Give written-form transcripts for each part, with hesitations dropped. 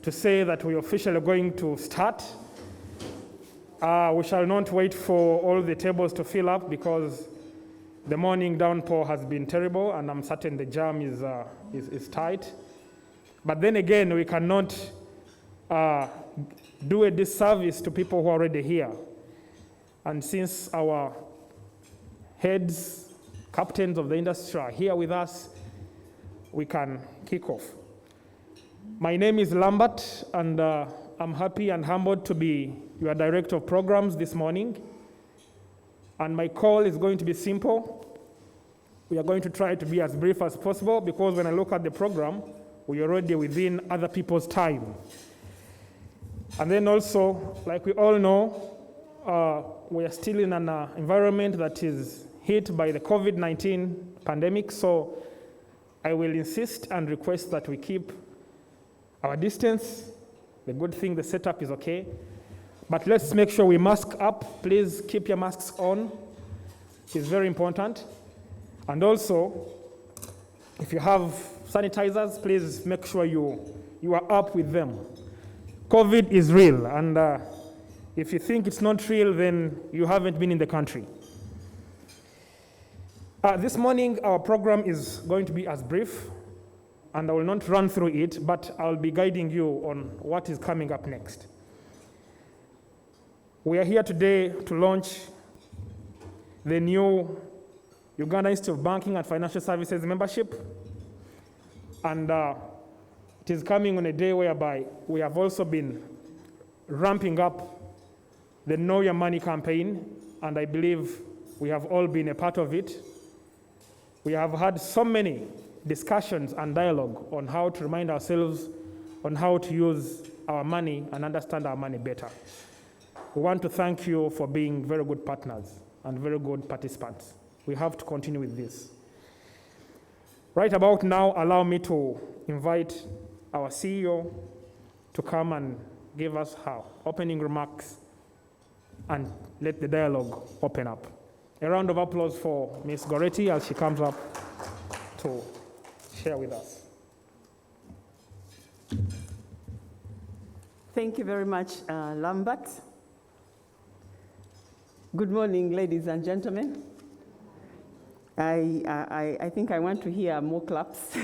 to say that we are officially going to start. We shall not wait for all the tables to fill up because the morning downpour has been terrible and I'm certain the jam is tight. But then again, we cannot do a disservice to people who are already here. And since our heads, captains of the industry are here with us, we can kick off. My name is Lambert, and I'm happy and humbled to be your director of programs this morning. And my call is going to be simple. We are going to try to be as brief as possible because when I look at the program, we are already within other people's time. And then also, like we all know, we are still in an environment that is hit by the COVID-19 pandemic, so I will insist and request that we keep our distance. The good thing, the setup is okay. But let's make sure we mask up. Please keep your masks on. It's very important. And also, if you have sanitizers, please make sure you are up with them. COVID is real, and if you think it's not real, then you haven't been in the country. This morning, our program is going to be as brief, and I will not run through it, but I'll be guiding you on what is coming up next. We are here today to launch the new Uganda Institute of Banking and Financial Services membership, and it is coming on a day whereby we have also been ramping up the Know Your Money campaign, and I believe we have all been a part of it. We have had so many discussions and dialogue on how to remind ourselves on how to use our money and understand our money better. We want to thank you for being very good partners and very good participants. We have to continue with this. Right about now, allow me to invite our CEO to come and give us her opening remarks and let the dialogue open up. A round of applause for Ms. Goretti as she comes up to share with us. Thank you very much, Lambert. Good morning, ladies and gentlemen. I think I want to hear more claps.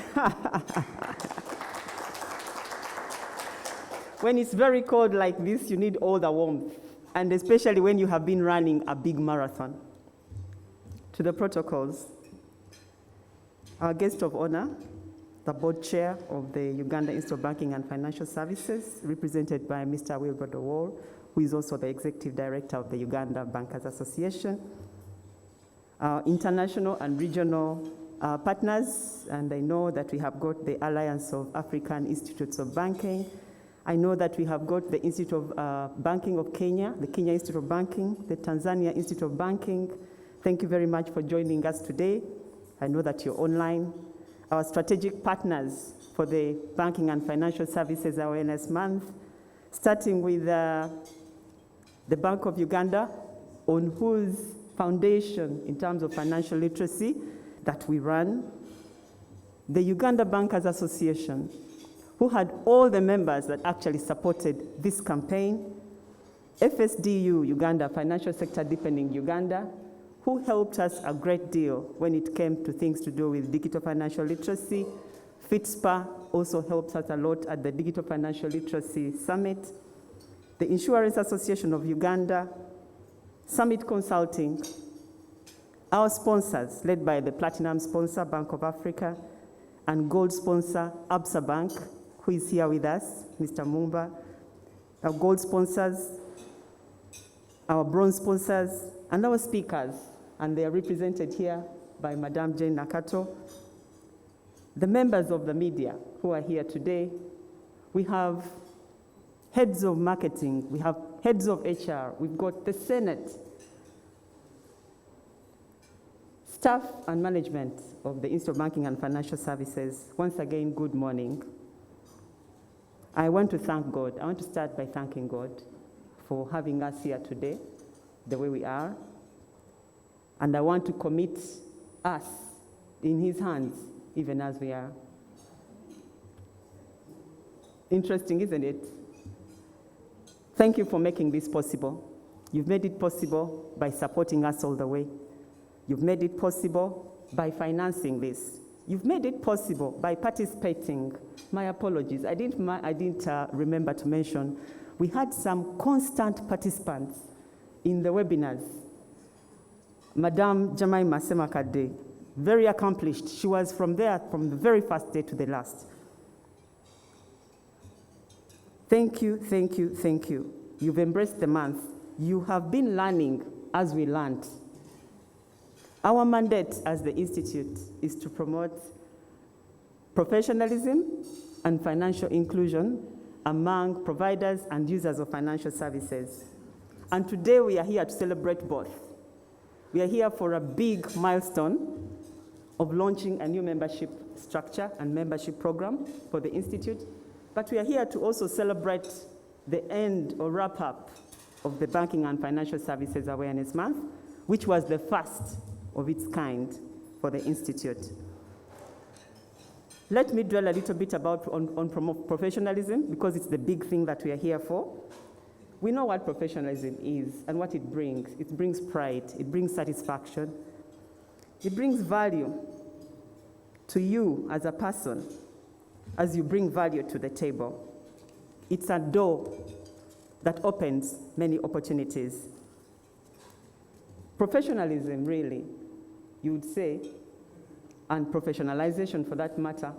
When it's very cold like this, you need all the warmth, and especially when you have been running a big marathon. To the protocols, our guest of honor, the board chair of the Uganda Institute of Banking and Financial Services, represented by Mr. Wilbrod Owuor, who is also the executive director of the Uganda Bankers Association, our international and regional partners, and I know that we have got the Alliance of African Institutes of Banking. I know that we have got the Institute of Banking of Kenya, the Kenya Institute of Banking, the Tanzania Institute of Banking. Thank you very much for joining us today. I know that you're online. Our strategic partners for the Banking and Financial Services Awareness Month, starting with the Bank of Uganda, on whose foundation in terms of financial literacy that we run, the Uganda Bankers Association, who had all the members that actually supported this campaign, FSDU Uganda, Financial Sector Deepening Uganda, who helped us a great deal when it came to things to do with digital financial literacy. FITSPA also helps us a lot at the Digital Financial Literacy Summit. The Insurance Association of Uganda, Summit Consulting, our sponsors, led by the Platinum sponsor, Bank of Africa, and Gold sponsor, Absa Bank, who is here with us, Mr. Mumba, our Gold sponsors, our Bronze sponsors, and our speakers, and they are represented here by Madame Jane Nakato. The members of the media who are here today, we have heads of marketing, we have heads of HR, we've got the Senate, staff and management of the Institute of Banking and Financial Services. Once again, good morning. I want to thank God. I want to start by thanking God for having us here today the way we are. And I want to commit us in his hands, even as we are. Interesting, isn't it? Thank you for making this possible. You've made it possible by supporting us all the way. You've made it possible by financing this. You've made it possible by participating. My apologies, I didn't remember to mention, we had some constant participants in the webinars. Madame Jemima Semakade, very accomplished. She was from there from the very first day to the last. Thank you, thank you, thank you. You've embraced the month. You have been learning as we learned. Our mandate as the Institute is to promote professionalism and financial inclusion among providers and users of financial services. And today we are here to celebrate both. We are here for a big milestone of launching a new membership structure and membership program for the Institute. But we are here to also celebrate the end or wrap up of the Banking and Financial Services Awareness Month, which was the first of its kind for the Institute. Let me dwell a little bit on professionalism, because it's the big thing that we are here for. We know what professionalism is and what it brings. It brings pride, it brings satisfaction, it brings value to you as a person, as you bring value to the table. It's a door that opens many opportunities. Professionalism, really, you would say, and professionalization for that matter,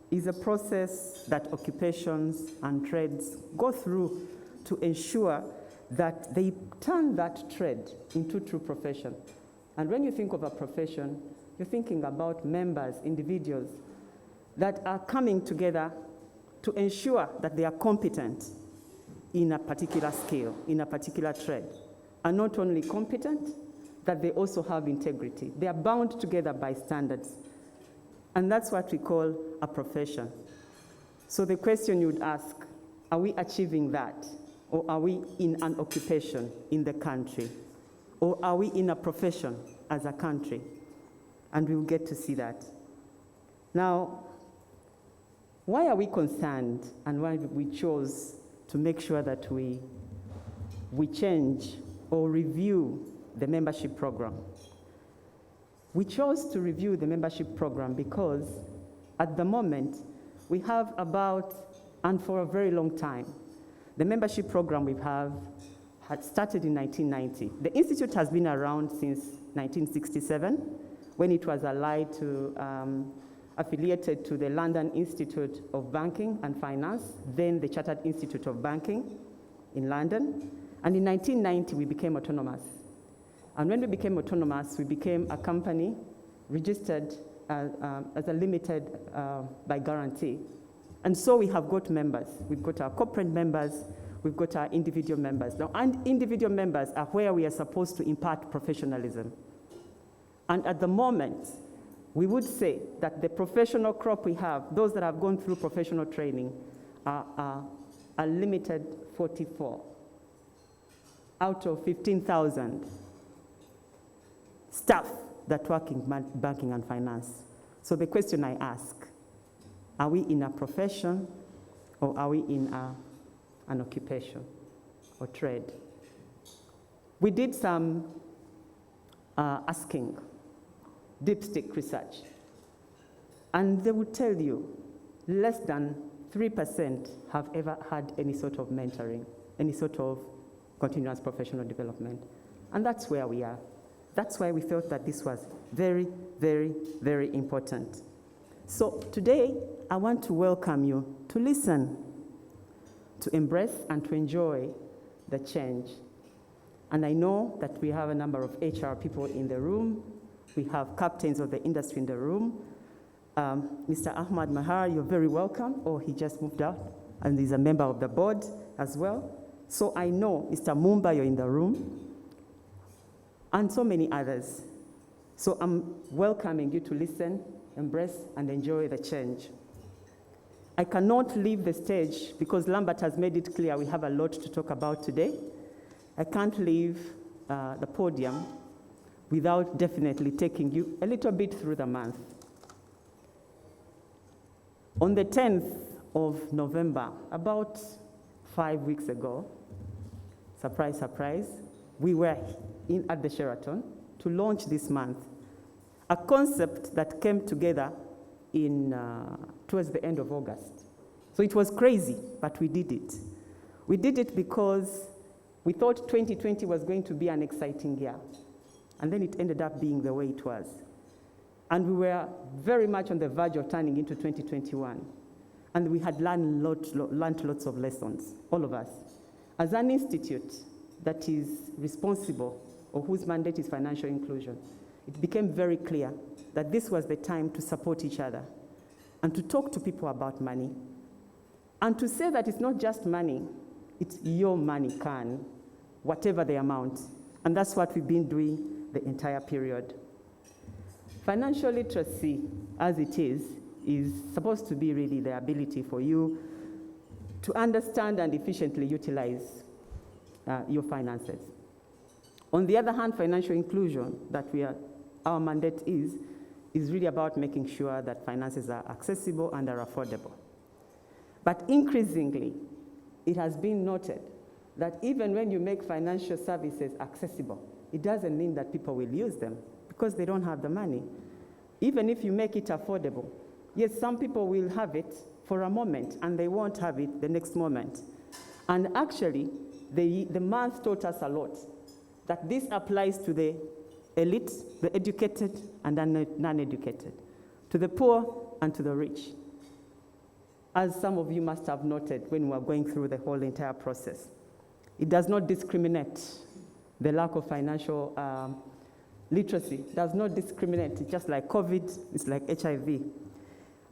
is a process that occupations and trades go through to ensure that they turn that trade into true profession. And when you think of a profession, you're thinking about members, individuals, that are coming together to ensure that they are competent in a particular skill, in a particular trade. And not only competent, that they also have integrity. They are bound together by standards. And that's what we call a profession. So the question you would ask, are we achieving that? Or are we in an occupation in the country? Or are we in a profession as a country? And we'll get to see that. Now, why are we concerned and why we chose to make sure that we change or review the membership program? We chose to review the membership program because at the moment we have about, and for a very long time, the membership program we have had started in 1990. The Institute has been around since 1967 when it was allied to affiliated to the London Institute of Banking and Finance, then the Chartered Institute of Banking in London. And in 1990, we became autonomous. And when we became autonomous, we became a company registered as a limited by guarantee. And so we have got members. We've got our corporate members, we've got our individual members. Now, and individual members are where we are supposed to impart professionalism. And at the moment, we would say that the professional crop we have, those that have gone through professional training, are a limited 44 out of 15,000 staff that work in banking and finance. So the question I ask, are we in a profession or are we in an occupation or trade? We did some asking, dipstick research, and they would tell you less than 3% have ever had any sort of mentoring, any sort of continuous professional development. And that's where we are. That's why we felt that this was very, very, very important. So today, I want to welcome you to listen, to embrace and to enjoy the change. And I know that we have a number of HR people in the room. We have captains of the industry in the room. Mr. Ahmad Mahar, you're very welcome. Oh, he just moved out, and he's a member of the board as well. So I know, Mr. Mumba, you're in the room, and so many others. So I'm welcoming you to listen, embrace, and enjoy the change. I cannot leave the stage because Lambert has made it clear we have a lot to talk about today. I can't leave the podium without definitely taking you a little bit through the month. On the 10th of November, about 5 weeks ago, surprise, surprise, we were at the Sheraton to launch this month a concept that came together towards the end of August. So it was crazy, but we did it. We did it because we thought 2020 was going to be an exciting year. And then it ended up being the way it was. And we were very much on the verge of turning into 2021. And we had learned lots of lessons, all of us. As an institute that is responsible, or whose mandate is financial inclusion, it became very clear that this was the time to support each other and to talk to people about money. And to say that it's not just money, it's your money, can, whatever the amount. And that's what we've been doing the entire period. Financial literacy, as it is supposed to be really the ability for you to understand and efficiently utilize your finances. On the other hand, financial inclusion, our mandate is really about making sure that finances are accessible and are affordable. But increasingly, it has been noted that even when you make financial services accessible, it doesn't mean that people will use them because they don't have the money. Even if you make it affordable, yes, some people will have it for a moment and they won't have it the next moment. And actually, the month taught us a lot, that this applies to the elite, the educated and non-educated, to the poor and to the rich. As some of you must have noted when we were going through the whole entire process. It does not discriminate. The lack of financial literacy does not discriminate. It's just like COVID, it's like HIV.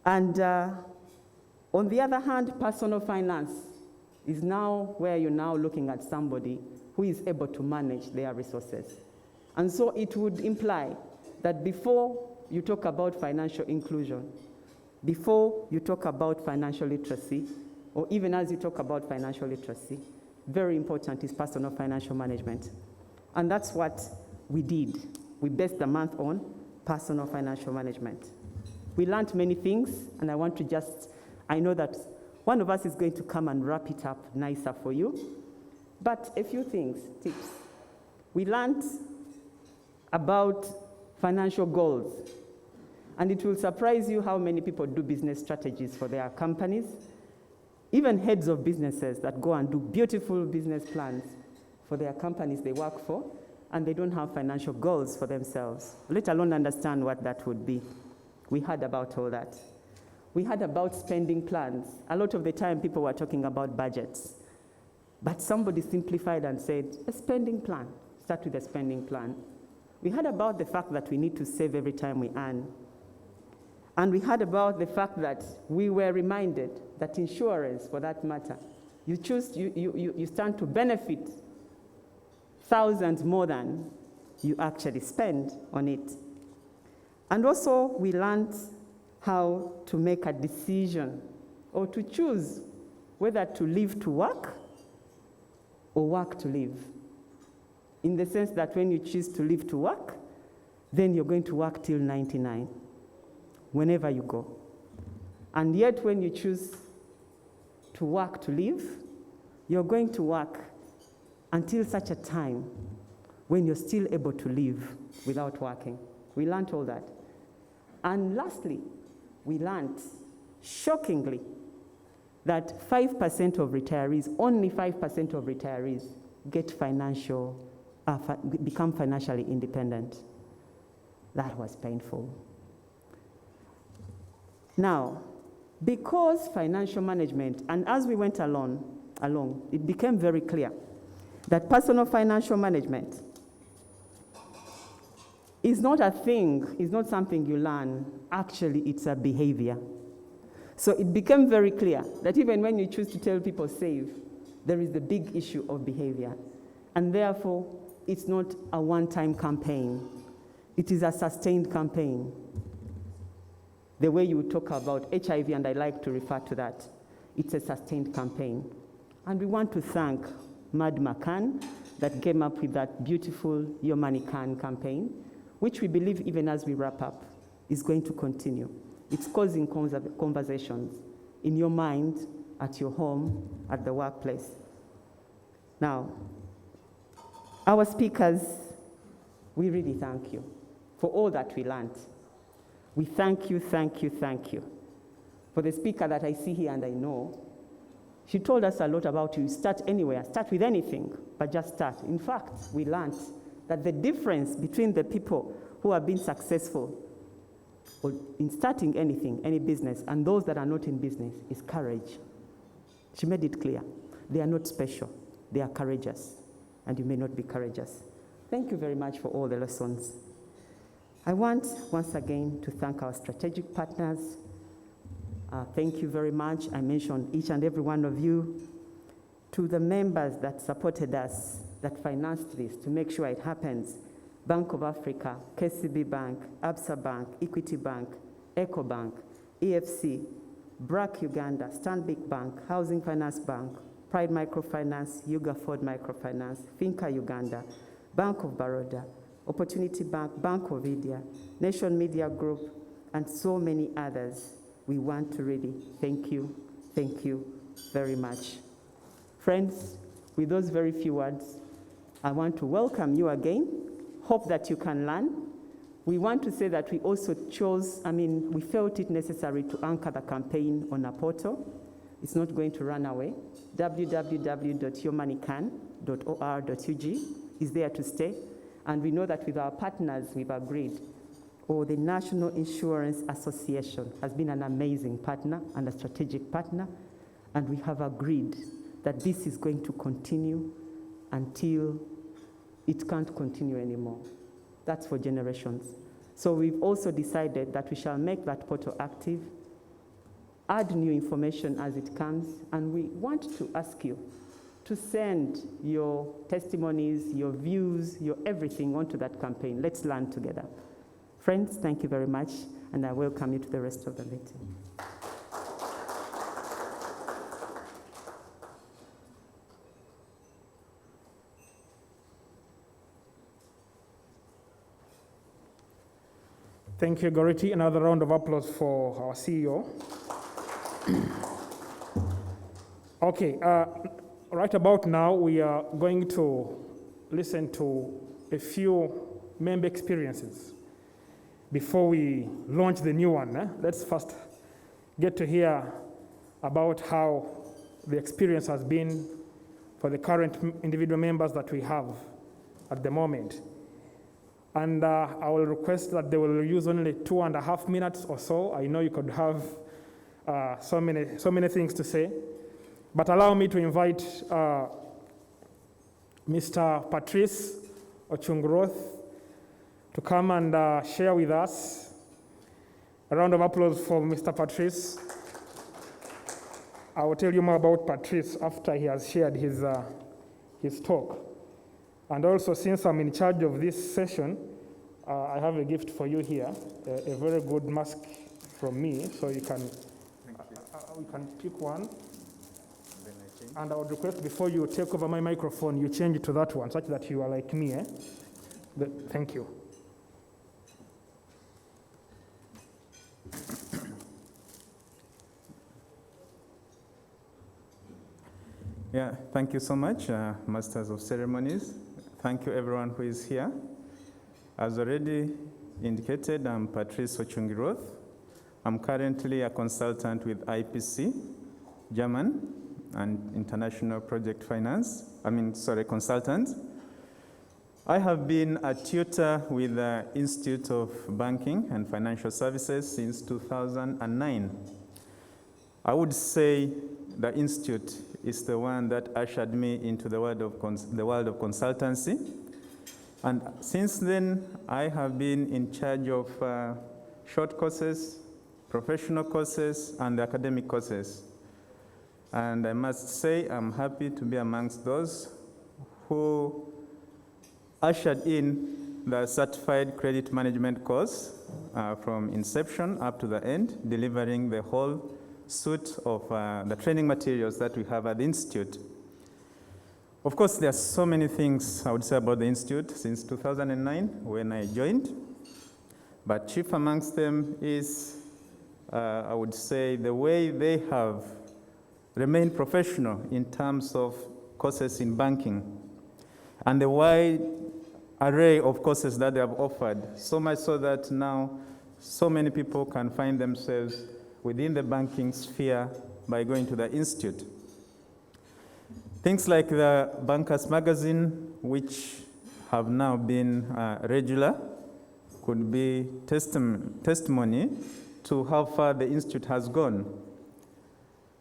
And on the other hand, personal finance is now where you're now looking at somebody who is able to manage their resources. And so it would imply that before you talk about financial inclusion, before you talk about financial literacy, or even as you talk about financial literacy, very important is personal financial management. And that's what we did. We based the month on personal financial management. We learned many things, and I know that one of us is going to come and wrap it up nicer for you. But a few things, tips. We learned about financial goals. And it will surprise you how many people do business strategies for their companies, even heads of businesses that go and do beautiful business plans for their companies they work for, and they don't have financial goals for themselves, let alone understand what that would be. We heard about all that. We heard about spending plans. A lot of the time people were talking about budgets, but somebody simplified and said, a spending plan. Start with a spending plan. We heard about the fact that we need to save every time we earn. And we heard about the fact that we were reminded that insurance, for that matter, you stand to benefit thousands more than you actually spend on it. And also we learned how to make a decision or to choose whether to live to work or work to live. In the sense that when you choose to live to work, then you're going to work till 99. Whenever you go. And yet when you choose to work to live, you're going to work until such a time when you're still able to live without working. We learned all that. And lastly, we learned, shockingly, that 5% of retirees, only 5% of retirees become financially independent. That was painful. Now, because financial management, and as we went along, it became very clear that personal financial management is not a thing, it's not something you learn. Actually, it's a behavior. So it became very clear that even when you choose to tell people save, there is the big issue of behavior. And therefore, it's not a one-time campaign. It is a sustained campaign. The way you talk about HIV, and I like to refer to that, it's a sustained campaign. And we want to thank Mad McCann that came up with that beautiful Your Money Can campaign, which we believe even as we wrap up is going to continue. It's causing conversations in your mind, at your home, at the workplace. Now, our speakers, we really thank you for all that we learned. We thank you, thank you, thank you. For the speaker that I see here and I know, she told us a lot about you. Start anywhere, start with anything, but just start. In fact, we learned that the difference between the people who have been successful in starting anything, any business, and those that are not in business is courage. She made it clear. They are not special. They are courageous, and you may not be courageous. Thank you very much for all the lessons. I want, once again, to thank our strategic partners. Thank you very much. I mentioned each and every one of you. To the members that supported us, that financed this, to make sure it happens, Bank of Africa, KCB Bank, Absa Bank, Equity Bank, EcoBank, EFC, BRAC Uganda, Stanbic Bank, Housing Finance Bank, Pride Microfinance, Yuga Ford Microfinance, Finca Uganda, Bank of Baroda, Opportunity Bank, Bank of India, Nation Media Group, and so many others. We want to really thank you very much. Friends, with those very few words, I want to welcome you again. Hope that you can learn. We want to say that we also we felt it necessary to anchor the campaign on a portal. It's not going to run away. www.yourmoneycan.or.ug is there to stay. And we know that with our partners, we've agreed. The National Insurance Association has been an amazing partner and a strategic partner. And we have agreed that this is going to continue until it can't continue anymore. That's for generations. So we've also decided that we shall make that portal active, add new information as it comes, and we want to ask you to send your testimonies, your views, your everything onto that campaign. Let's learn together. Friends, thank you very much, and I welcome you to the rest of the meeting. Thank you, Gority. Another round of applause for our CEO. Okay, right about now, we are going to listen to a few member experiences before we launch the new one. Let's first get to hear about how the experience has been for the current individual members that we have at the moment. And I will request that they will use only 2.5 minutes or so. I know you could have so many things to say. But allow me to invite Mr. Patrice Ochungroth to come and share with us. A round of applause for Mr. Patrice. I will tell you more about Patrice after he has shared his talk. And also, since I'm in charge of this session, I have a gift for you here, a very good mask from me, so you can, we can pick one. And I would request before you take over my microphone, you change it to that one, such that you are like me. Thank you. Yeah, thank you so much, Masters of Ceremonies. Thank you everyone who is here. As already indicated, I'm Patrice Ochungroth. I'm currently a consultant with IPC, German, and International Project Finance. Consultant. I have been a tutor with the Institute of Banking and Financial Services since 2009. I would say the Institute is the one that ushered me into the world of consultancy. And since then, I have been in charge of short courses, professional courses, and academic courses. And I must say, I'm happy to be amongst those who ushered in the Certified Credit Management course from inception up to the end, delivering the whole suite of the training materials that we have at the Institute. Of course, there are so many things I would say about the Institute since 2009 when I joined, but chief amongst them is I would say the way they have remained professional in terms of courses in banking and the wide array of courses that they have offered, so much so that now so many people can find themselves within the banking sphere by going to the institute. Things like the Bankers Magazine, which have now been regular, could be testimony to how far the institute has gone.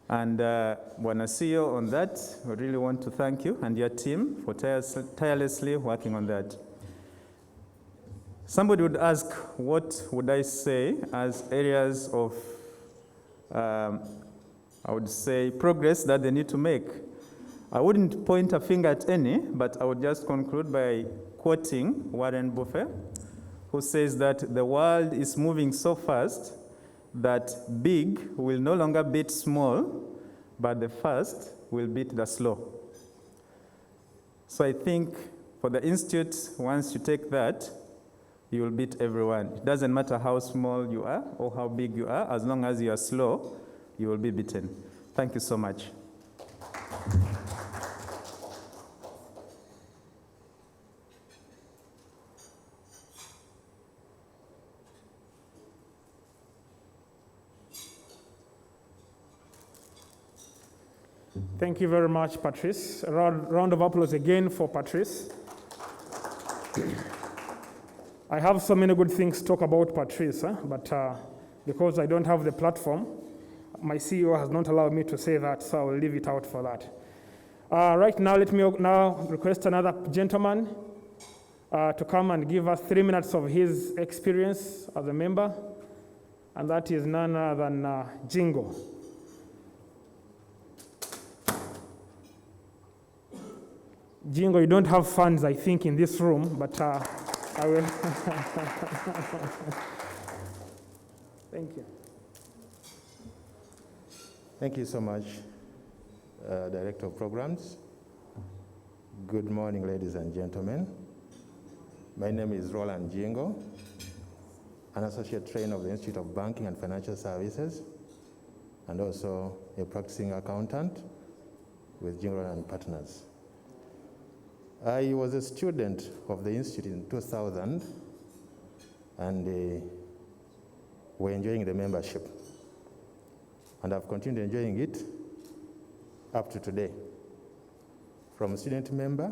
And Bwana CEO, on that, we really want to thank you and your team for tirelessly working on that. Somebody would ask, what would I say as areas of, I would say, progress that they need to make? I wouldn't point a finger at any, but I would just conclude by quoting Warren Buffett, who says that the world is moving so fast that big will no longer beat small, but the fast will beat the slow. So I think for the institute, once you take that, you will beat everyone. It doesn't matter how small you are or how big you are, as long as you are slow, you will be beaten. Thank you so much. Thank you very much, Patrice. A round of applause again for Patrice. I have so many good things to talk about Patrice, but because I don't have the platform, my CEO has not allowed me to say that, so I will leave it out for that. Right now, let me now request another gentleman to come and give us 3 minutes of his experience as a member, and that is none other than Jingo. Jingo, you don't have funds, I think, in this room, but I will. Thank you. Thank you so much, Director of Programs. Good morning, ladies and gentlemen. My name is Roland Jingo, an associate trainer of the Institute of Banking and Financial Services, and also a practicing accountant with Jingo and Partners. I was a student of the Institute in 2000, and we're enjoying the membership. And I've continued enjoying it up to today. From student member,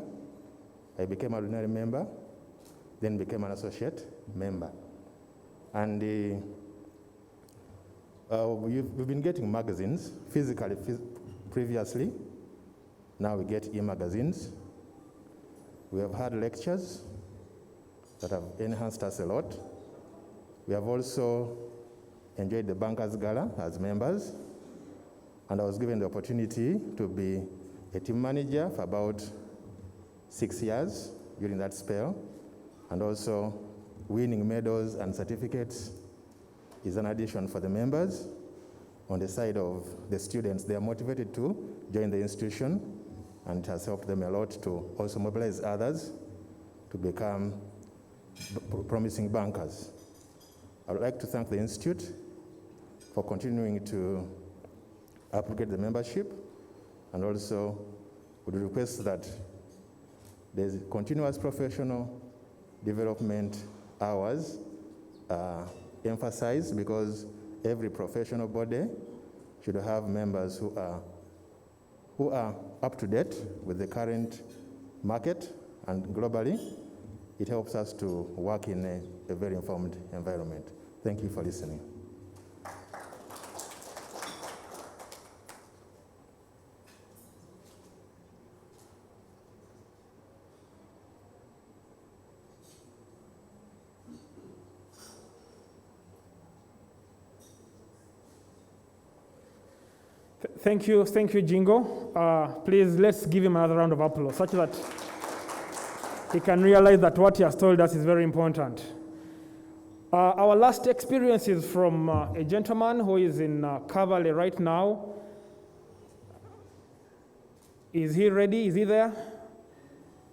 I became an ordinary member, then became an associate member. And we've been getting magazines physically previously. Now we get e-magazines. We have had lectures that have enhanced us a lot. We have also enjoyed the Bankers Gala as members, and I was given the opportunity to be a team manager for about 6 years during that spell, and also winning medals and certificates is an addition for the members. On the side of the students, they are motivated to join the institution, and it has helped them a lot to also mobilize others to become promising bankers. I would like to thank the Institute for continuing to applicate the membership, and also would request that there's continuous professional development hours emphasized, because every professional body should have members who are up to date with the current market, and globally, it helps us to work in a very informed environment. Thank you for listening. Thank you, Jingo. Please, let's give him another round of applause, such that he can realize that what he has told us is very important. Our last experience is from a gentleman who is in Cavalry right now. Is he ready? Is he there?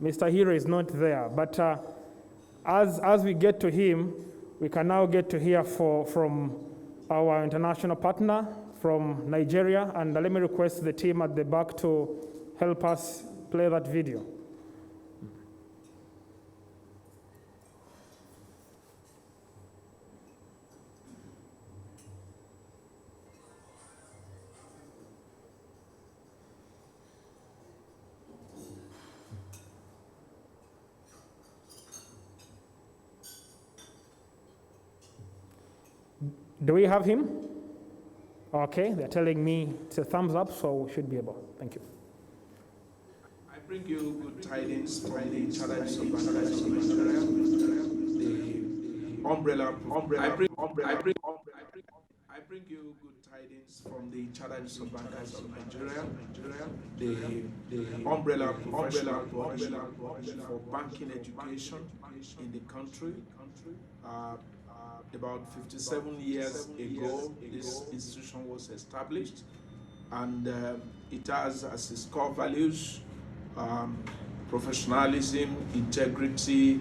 Mr. Hero is not there, but as we get to him, we can now get to hear from our international partner from Nigeria. And let me request the team at the back to help us play that video. Do we have him? Okay, they're telling me it's a thumbs up, so we should be able. Thank you. I bring you good tidings from the Challenge of Bankers of Nigeria, the umbrella. I bring you good tidings from the Challenge of Bankers of Nigeria, the umbrella professional body for banking education in the country. About 57 years ago, this institution was established, and it has as its core values professionalism, integrity,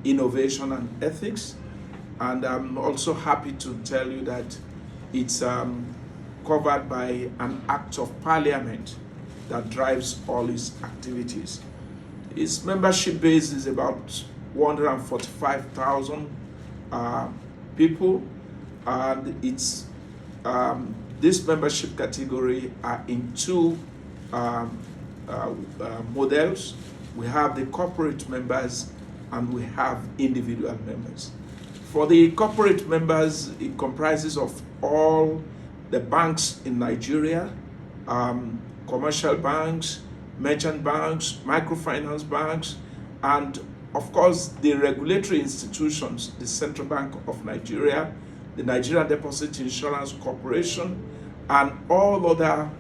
innovation, and ethics. And I'm also happy to tell you that it's covered by an act of parliament that drives all its activities. Its membership base is about 145,000 people, and it's this membership category are in two models. We have the corporate members and we have individual members. For the corporate members, it comprises of all the banks in Nigeria, commercial banks, merchant banks, microfinance banks, and of course, the regulatory institutions, the Central Bank of Nigeria, the Nigerian Deposit Insurance Corporation, and all other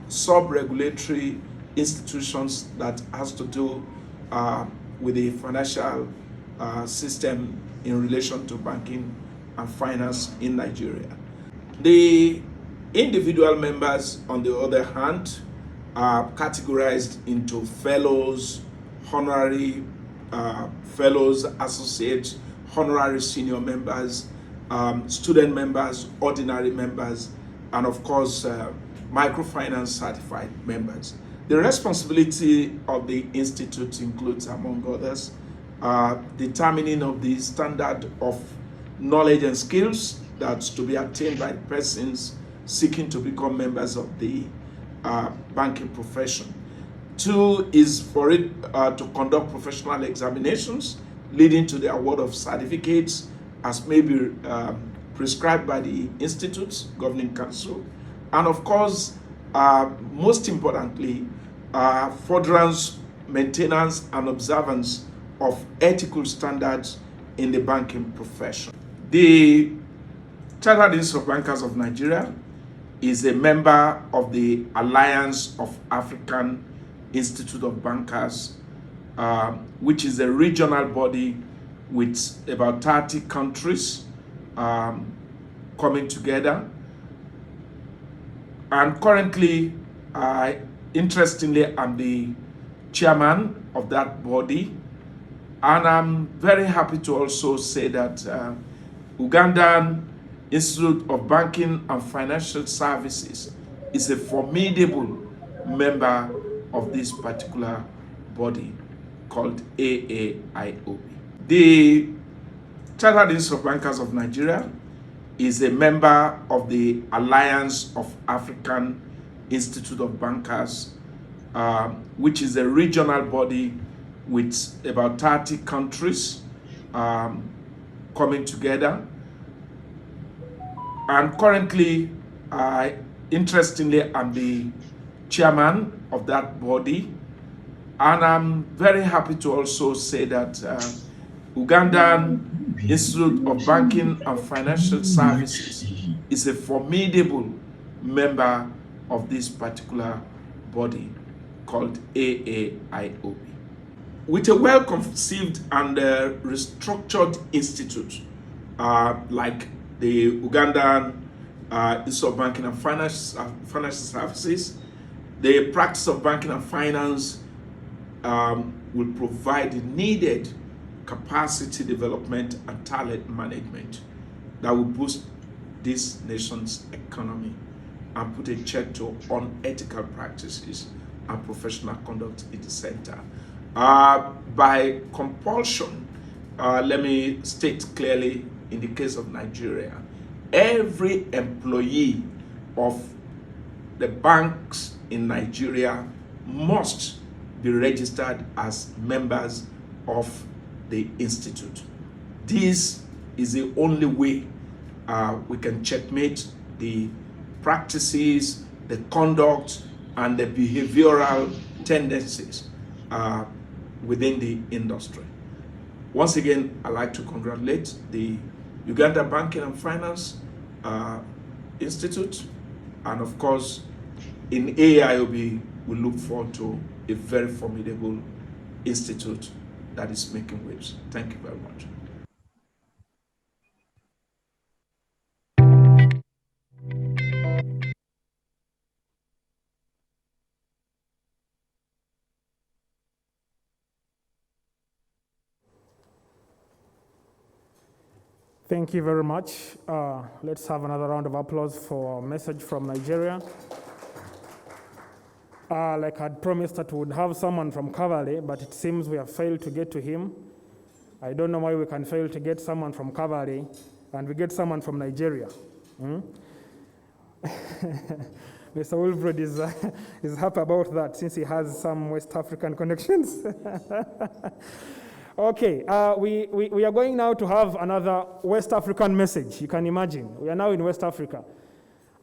sub-regulatory institutions that has to do with the financial system in relation to banking and finance in Nigeria. The individual members, on the other hand, are categorized into fellows, honorary fellows, associates, honorary senior members, student members, ordinary members, and of course, microfinance certified members. The responsibility of the Institute includes, among others, determining of the standard of knowledge and skills that's to be attained by persons seeking to become members of the banking profession. 2 is for it to conduct professional examinations leading to the award of certificates as may be prescribed by the Institute's Governing Council. And of course, most importantly, furtherance, maintenance, and observance of ethical standards in the banking profession. The Chartered Institute of Bankers of Nigeria is a member of the Alliance of African Institute of Bankers, which is a regional body with about 30 countries coming together. And currently, interestingly, I'm the chairman of that body. And I'm very happy to also say that Ugandan Institute of Banking and Financial Services is a formidable member of this particular body called AAIOB. The Chartered Institute of Bankers of Nigeria is a member of the Alliance of African Institute of Bankers, which is a regional body with about 30 countries coming together. And currently, interestingly, I'm the chairman of that body. And I'm very happy to also say that Ugandan Institute of Banking and Financial Services is a formidable member of this particular body called AAIOB. With a well-conceived and restructured institute like the Ugandan Institute of Banking and Financial Services, the practice of banking and finance will provide the needed capacity development and talent management that will boost this nation's economy and put a check to unethical practices and professional conduct in the center. By compulsion, let me state clearly, in the case of Nigeria, every employee of the banks in Nigeria must be registered as members of the institute. This is the only way we can checkmate the practices, the conduct, and the behavioral tendencies within the industry. Once again, I'd like to congratulate the Uganda Banking and Finance Institute, and of course, in AIOB, we look forward to a very formidable institute that is making waves. Thank you very much. Thank you very much. Let's have another round of applause for a message from Nigeria. Like I'd promised that we would have someone from Cavalry, but it seems we have failed to get to him. I don't know why we can fail to get someone from Cavalry and we get someone from Nigeria. Mr. Wilfred is happy about that since he has some West African connections. Okay, we are going now to have another West African message. You can imagine, we are now in West Africa.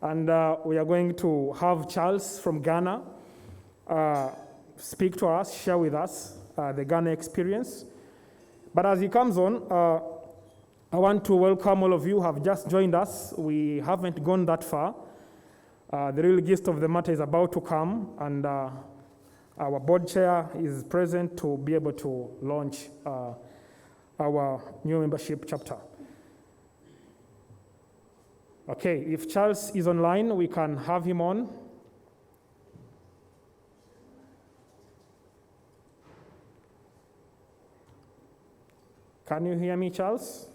And we are going to have Charles from Ghana speak to us, share with us the Ghana experience. But as he comes on, I want to welcome all of you who have just joined us. We haven't gone that far. The real gist of the matter is about to come, and our board chair is present to be able to launch our new membership chapter. Okay, if Charles is online, we can have him on. Can you hear me, Charles?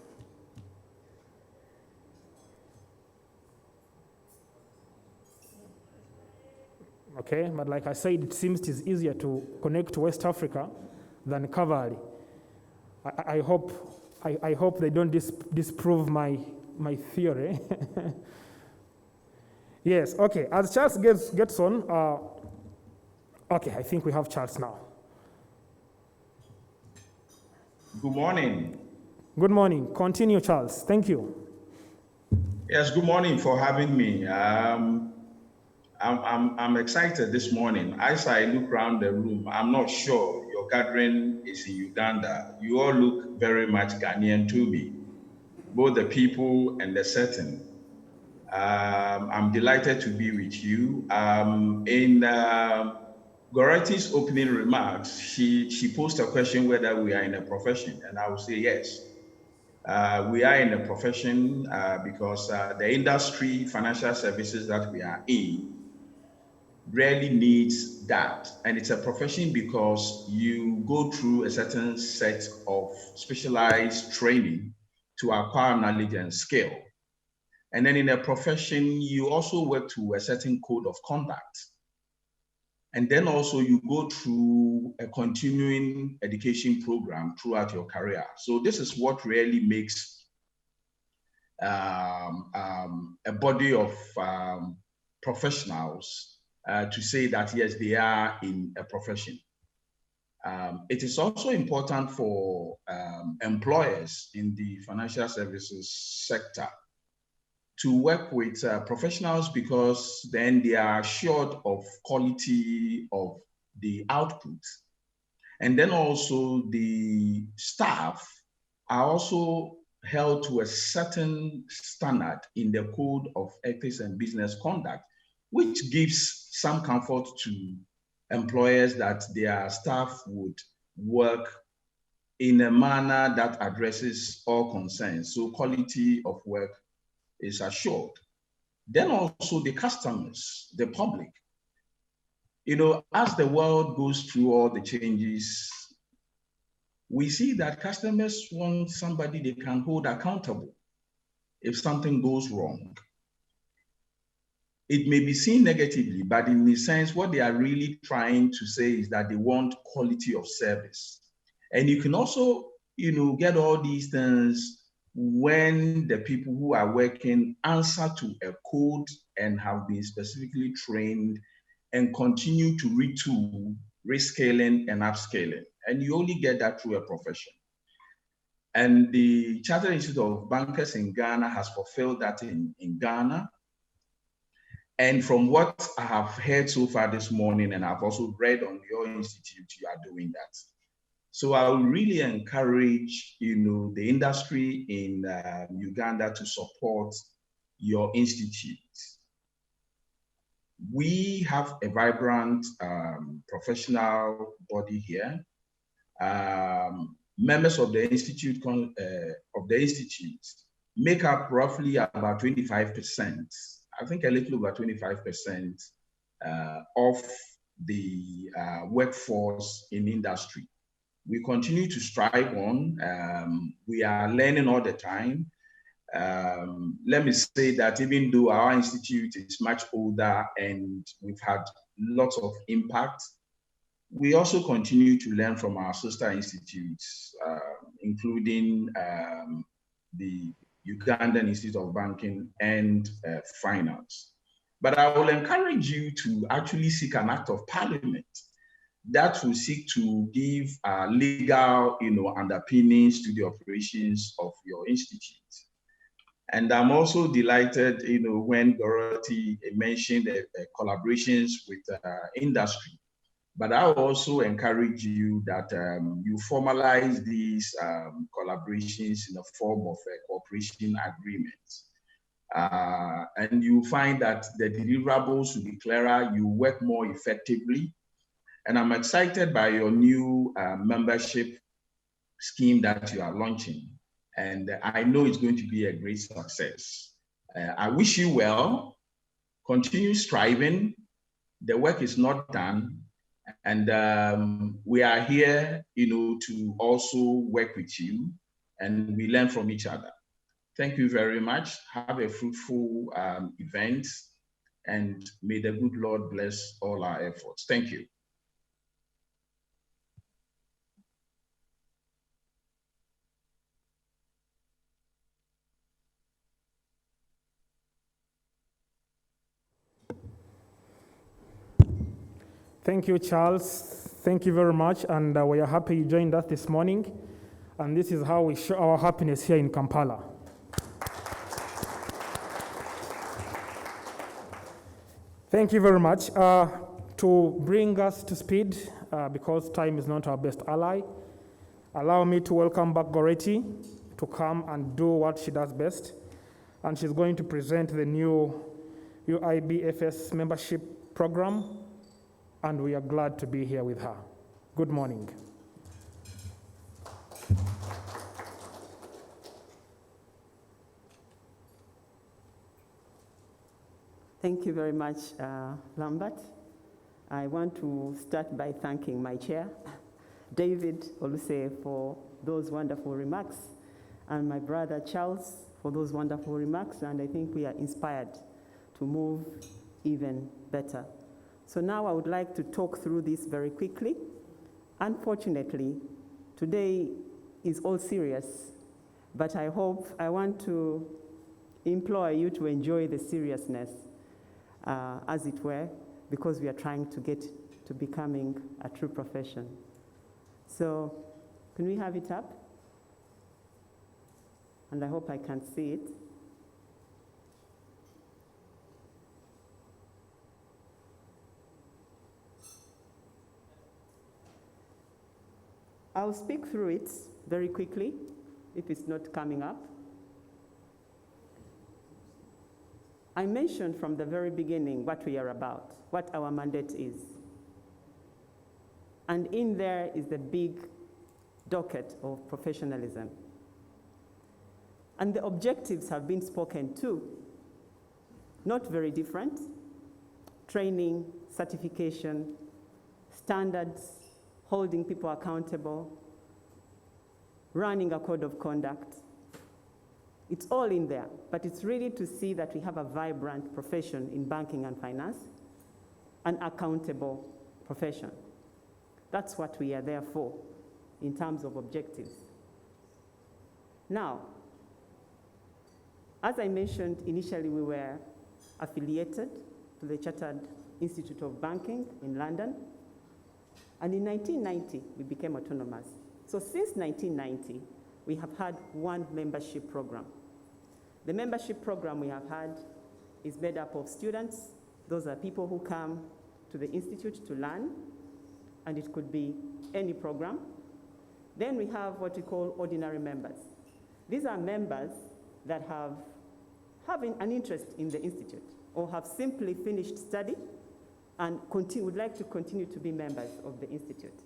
Okay, but like I said, it seems it is easier to connect to West Africa than Cavalry. I hope they don't disprove my theory. Yes, okay, as Charles gets on, okay, I think we have Charles now. Good morning. Good morning. Continue, Charles. Thank you. Yes, good morning for having me. I'm excited this morning. As I look around the room, I'm not sure your gathering is in Uganda. You all look very much Ghanaian to me, both the people and the setting. I'm delighted to be with you. In Goretti's opening remarks, she posed a question whether we are in a profession, and I would say yes. We are in a profession because the industry, financial services that we are in, really needs that. And it's a profession because you go through a certain set of specialized training to acquire knowledge and skill. And then in a profession, you also work to a certain code of conduct. And then also you go through a continuing education program throughout your career. So this is what really makes a body of professionals to say that, yes, they are in a profession. It is also important for employers in the financial services sector to work with professionals, because then they are assured of quality of the output. And then also the staff are also held to a certain standard in the code of ethics and business conduct, which gives some comfort to employers that their staff would work in a manner that addresses all concerns. So quality of work is assured. Then also the customers, the public. You know, as the world goes through all the changes, we see that customers want somebody they can hold accountable. if something goes wrong. It may be seen negatively, but in a sense, what they are really trying to say is that they want quality of service. And you can also, get all these things when the people who are working answer to a code and have been specifically trained and continue to retool, rescaling and upscaling. And you only get that through a profession. And the Chartered Institute of Bankers in Ghana has fulfilled that in Ghana. And from what I have heard so far this morning, and I've also read on your institute, you are doing that. So I would really encourage, the industry in Uganda to support your institute. We have a vibrant professional body here. Members of the institute make up roughly about 25%. I think a little over 25% of the workforce in industry. We continue to strive on. We are learning all the time. Let me say that even though our institute is much older and we've had lots of impact, we also continue to learn from our sister institutes, including the Ugandan Institute of Banking and Finance. But I will encourage you to actually seek an act of parliament that will seek to give legal, underpinnings to the operations of your institute. And I'm also delighted, when Dorothy mentioned collaborations with industry. But I also encourage you that you formalize these collaborations in the form of a cooperation agreement. And you find that the deliverables will be clearer, you work more effectively. And I'm excited by your new membership scheme that you are launching. And I know it's going to be a great success. I wish you well, continue striving. The work is not done. And we are here, to also work with you, and we learn from each other. Thank you very much. Have a fruitful event, and may the good Lord bless all our efforts. Thank you. Thank you, Charles. Thank you very much. And we are happy you joined us this morning. And this is how we show our happiness here in Kampala. Thank you very much. To bring us to speed, because time is not our best ally, allow me to welcome back Goretti to come and do what she does best. And she's going to present the new UIBFS membership program. And we are glad to be here with her. Good morning. Thank you very much, Lambert. I want to start by thanking my chair, David Oluse, for those wonderful remarks, and my brother Charles for those wonderful remarks, and I think we are inspired to move even better. So now I would like to talk through this very quickly. Unfortunately, today is all serious, but I want to implore you to enjoy the seriousness, as it were, because we are trying to get to becoming a true profession. So can we have it up? And I hope I can see it. I'll speak through it very quickly, if it's not coming up. I mentioned from the very beginning what we are about, what our mandate is. And in there is the big docket of professionalism. And the objectives have been spoken to. Not very different: training, certification, standards, holding people accountable, running a code of conduct. It's all in there, but it's really to see that we have a vibrant profession in banking and finance, an accountable profession. That's what we are there for in terms of objectives. Now, as I mentioned initially, we were affiliated to the Chartered Institute of Banking in London, and in 1990, we became autonomous. So since 1990, we have had one membership program. The membership program we have had is made up of students. Those are people who come to the Institute to learn, and it could be any program. Then we have what we call ordinary members. These are members that have an interest in the Institute or have simply finished study and would like to continue to be members of the Institute.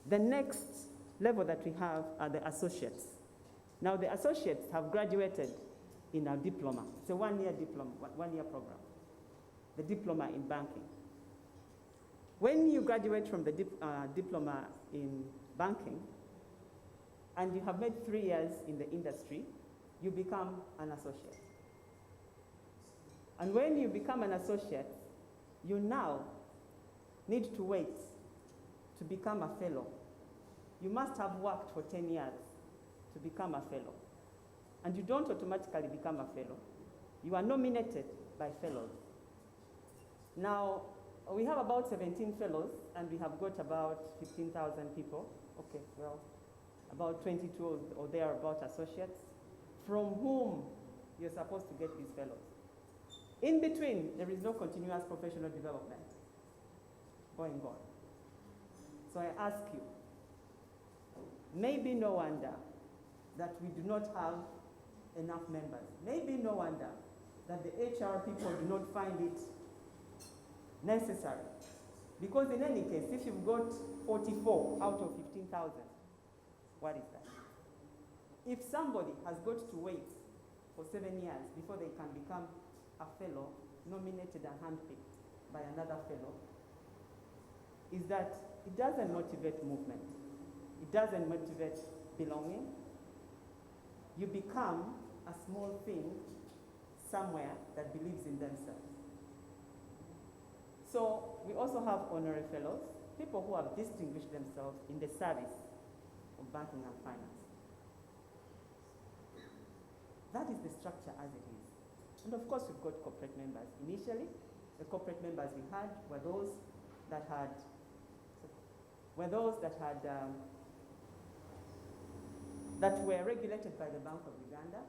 The next level that we have are the associates. Now, the associates have graduated in our diploma. It's a one-year diploma, one-year program, the diploma in banking. When you graduate from the diploma in banking, and you have made 3 years in the industry, you become an associate. And when you become an associate, you now need to wait to become a fellow. You must have worked for 10 years to become a fellow. And you don't automatically become a fellow. You are nominated by fellows. Now, we have about 17 fellows, and we have got about 15,000 people. Okay, well, about 22 or thereabout associates, from whom you're supposed to get these fellows. In between, there is no continuous professional development going on. So I ask you, maybe no wonder that we do not have enough members. Maybe no wonder that the HR people do not find it necessary. Because in any case, if you've got 44 out of 15,000, what is that? If somebody has got to wait for 7 years before they can become a fellow, nominated and handpicked by another fellow, is that it doesn't motivate movement. It doesn't motivate belonging. You become a small thing somewhere that believes in themselves. So we also have honorary fellows, people who have distinguished themselves in the service of banking and finance. That is the structure as it is. And of course, we've got corporate members. Initially, the corporate members we had were those that were regulated by the Bank of Uganda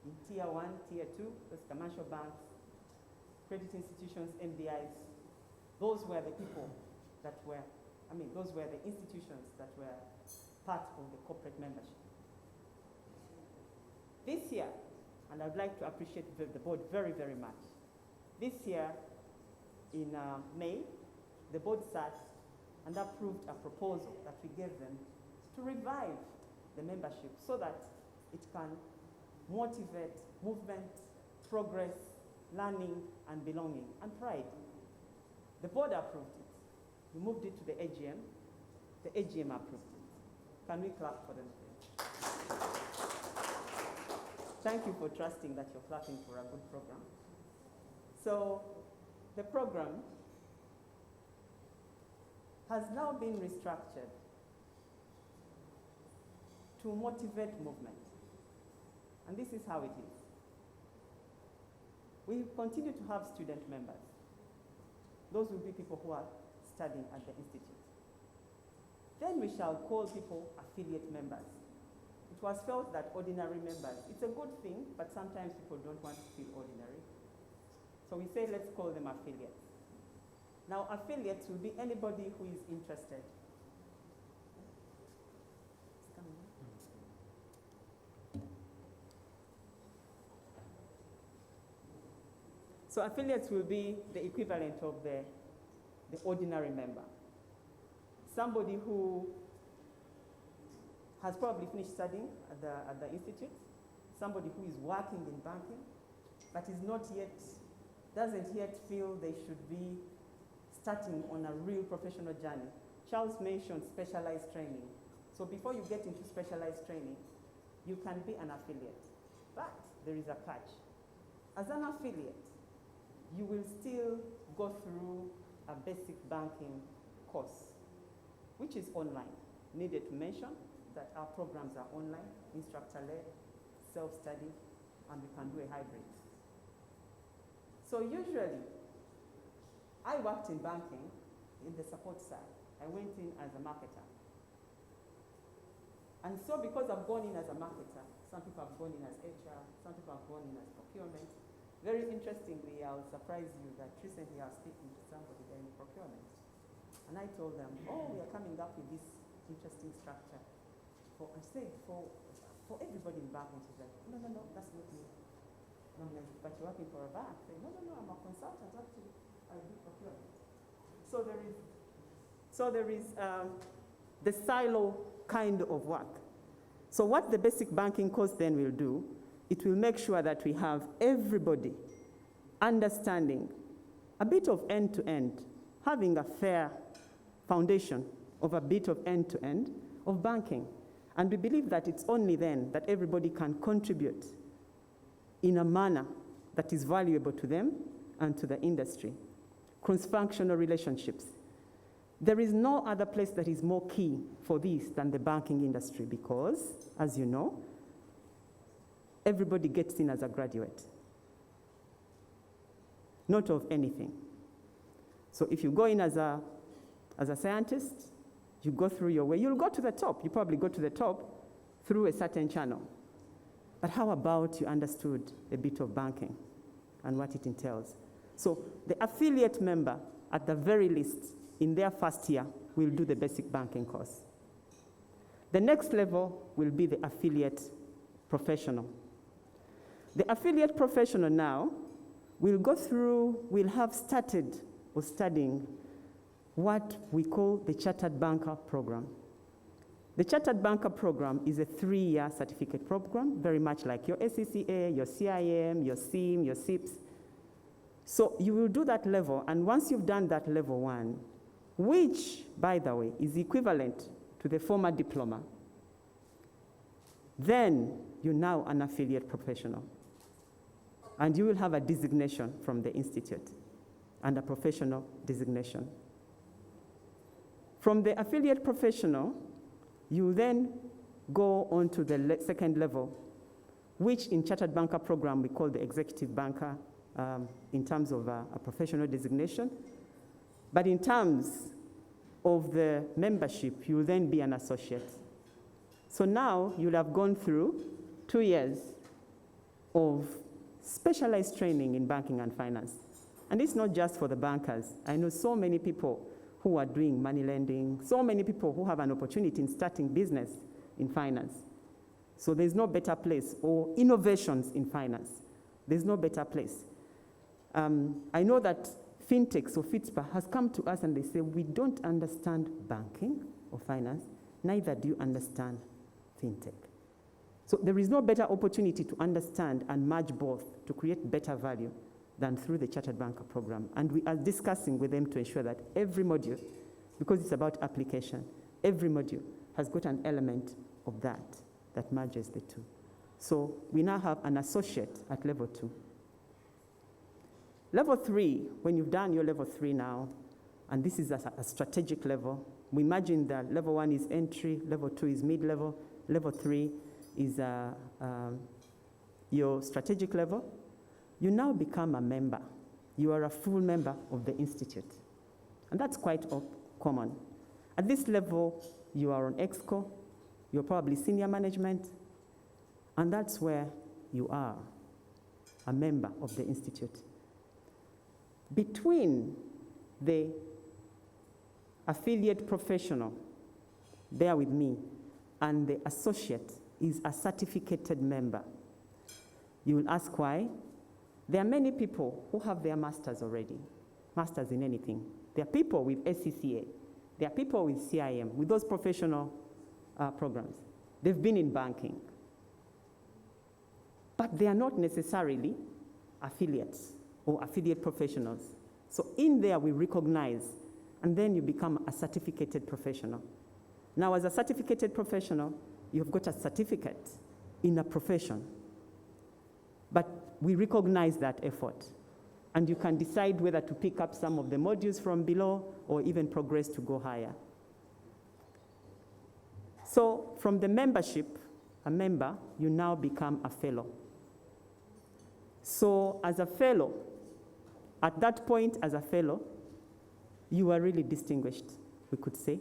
in Tier 1, Tier 2, those commercial banks, credit institutions, MDIs. Those were the people that were, those were the institutions that were part of the corporate membership. This year, and I'd like to appreciate the board very, very much. This year, in May, the board sat and approved a proposal that we gave them to revive the membership so that it can motivate movement, progress, learning, and belonging, and pride. The board approved it. We moved it to the AGM. The AGM approved it. Can we clap for them, please? Thank you for trusting that you're clapping for a good program. So the program has now been restructured to motivate movement. And this is how it is. We continue to have student members. Those will be people who are studying at the institute. Then we shall call people affiliate members. It was felt that ordinary members, it's a good thing, but sometimes people don't want to feel ordinary. So we say, let's call them affiliates. Now, affiliates will be anybody who is interested. So affiliates will be the equivalent of the ordinary member. Somebody who has probably finished studying at the institute, somebody who is working in banking, but doesn't yet feel they should be starting on a real professional journey. Charles mentioned specialized training. So before you get into specialized training, you can be an affiliate. But there is a catch. As an affiliate, you will still go through a basic banking course, which is online. Needed to mention that our programs are online, instructor-led, self-study, and we can do a hybrid. So usually, I worked in banking in the support side. I went in as a marketer. And so because I've gone in as a marketer, some people have gone in as HR, some people have gone in as procurement. Very interestingly, I'll surprise you that recently I was speaking to somebody there in procurement. And I told them, oh, we are coming up with this interesting structure. I said, for everybody in banking. She's like, no, that's not me. And I'm like, but you're working for a bank. Say, no, I'm a consultant actually. I do procurement. So there is the silo kind of work. So what the basic banking course then will do, it will make sure that we have everybody understanding a bit of end-to-end, having a fair foundation of a bit of end-to-end of banking. And we believe that it's only then that everybody can contribute in a manner that is valuable to them and to the industry. Cross-functional relationships. There is no other place that is more key for this than the banking industry because, as you know, everybody gets in as a graduate, not of anything. So if you go in as a scientist, you go through your way, you'll go to the top. You probably go to the top through a certain channel. But how about you understood a bit of banking and what it entails? So the affiliate member, at the very least, in their first year, will do the basic banking course. The next level will be the affiliate professional. The affiliate professional now will have started or studying what we call the Chartered Banker Program. The Chartered Banker Program is a 3-year certificate program, very much like your SCCA, your CIM, your SIM, your SIPS. So you will do that level, and once you've done that level 1, which, by the way, is equivalent to the former diploma, then you're now an affiliate professional. And you will have a designation from the institute and a professional designation. From the affiliate professional, you then go on to the second level, which in Chartered Banker Program we call the executive banker in terms of a professional designation. But in terms of the membership, you will then be an associate. So now you'll have gone through 2 years of specialized training in banking and finance. And it's not just for the bankers. I know so many people who are doing money lending, so many people who have an opportunity in starting business in finance. So there's no better place, or innovations in finance. There's no better place. I know that FinTech, so FITSPA, has come to us and they say, we don't understand banking or finance, neither do you understand FinTech. So there is no better opportunity to understand and merge both to create better value than through the Chartered Banker Program. And we are discussing with them to ensure that every module, because it's about application, every module has got an element of that merges the two. So we now have an associate at level 2. Level 3, when you've done your level 3 now, and this is a strategic level, we imagine that level 1 is entry, level 2 is mid-level, level 3 is your strategic level. You now become a member. You are a full member of the institute. And that's quite common. At this level, you are on EXCO, you're probably senior management, and that's where you are, a member of the institute. Between the affiliate professional, bear with me, and the associate is a certificated member. You will ask why? There are many people who have their masters already, masters in anything. There are people with SCCA. There are people with CIM, with those professional programs. They've been in banking. But they are not necessarily affiliates or affiliate professionals. So in there we recognize, and then you become a certificated professional. Now as a certificated professional, you've got a certificate in a profession. But we recognize that effort. And you can decide whether to pick up some of the modules from below or even progress to go higher. So from the membership, a member, you now become a fellow. So as a fellow, at that point as a fellow, you are really distinguished, we could say,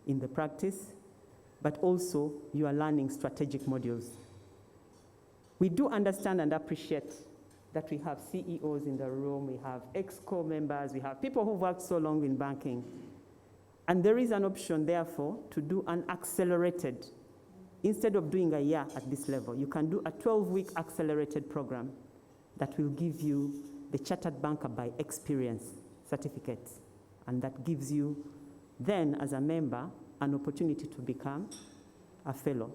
in the practice, but also you are learning strategic modules. We do understand and appreciate that we have CEOs in the room, we have EXCO members, we have people who've worked so long in banking. And there is an option, therefore, to do an accelerated. Instead of doing a year at this level, you can do a 12-week accelerated program that will give you the Chartered Banker by Experience certificate. And that gives you, then, as a member, an opportunity to become a fellow.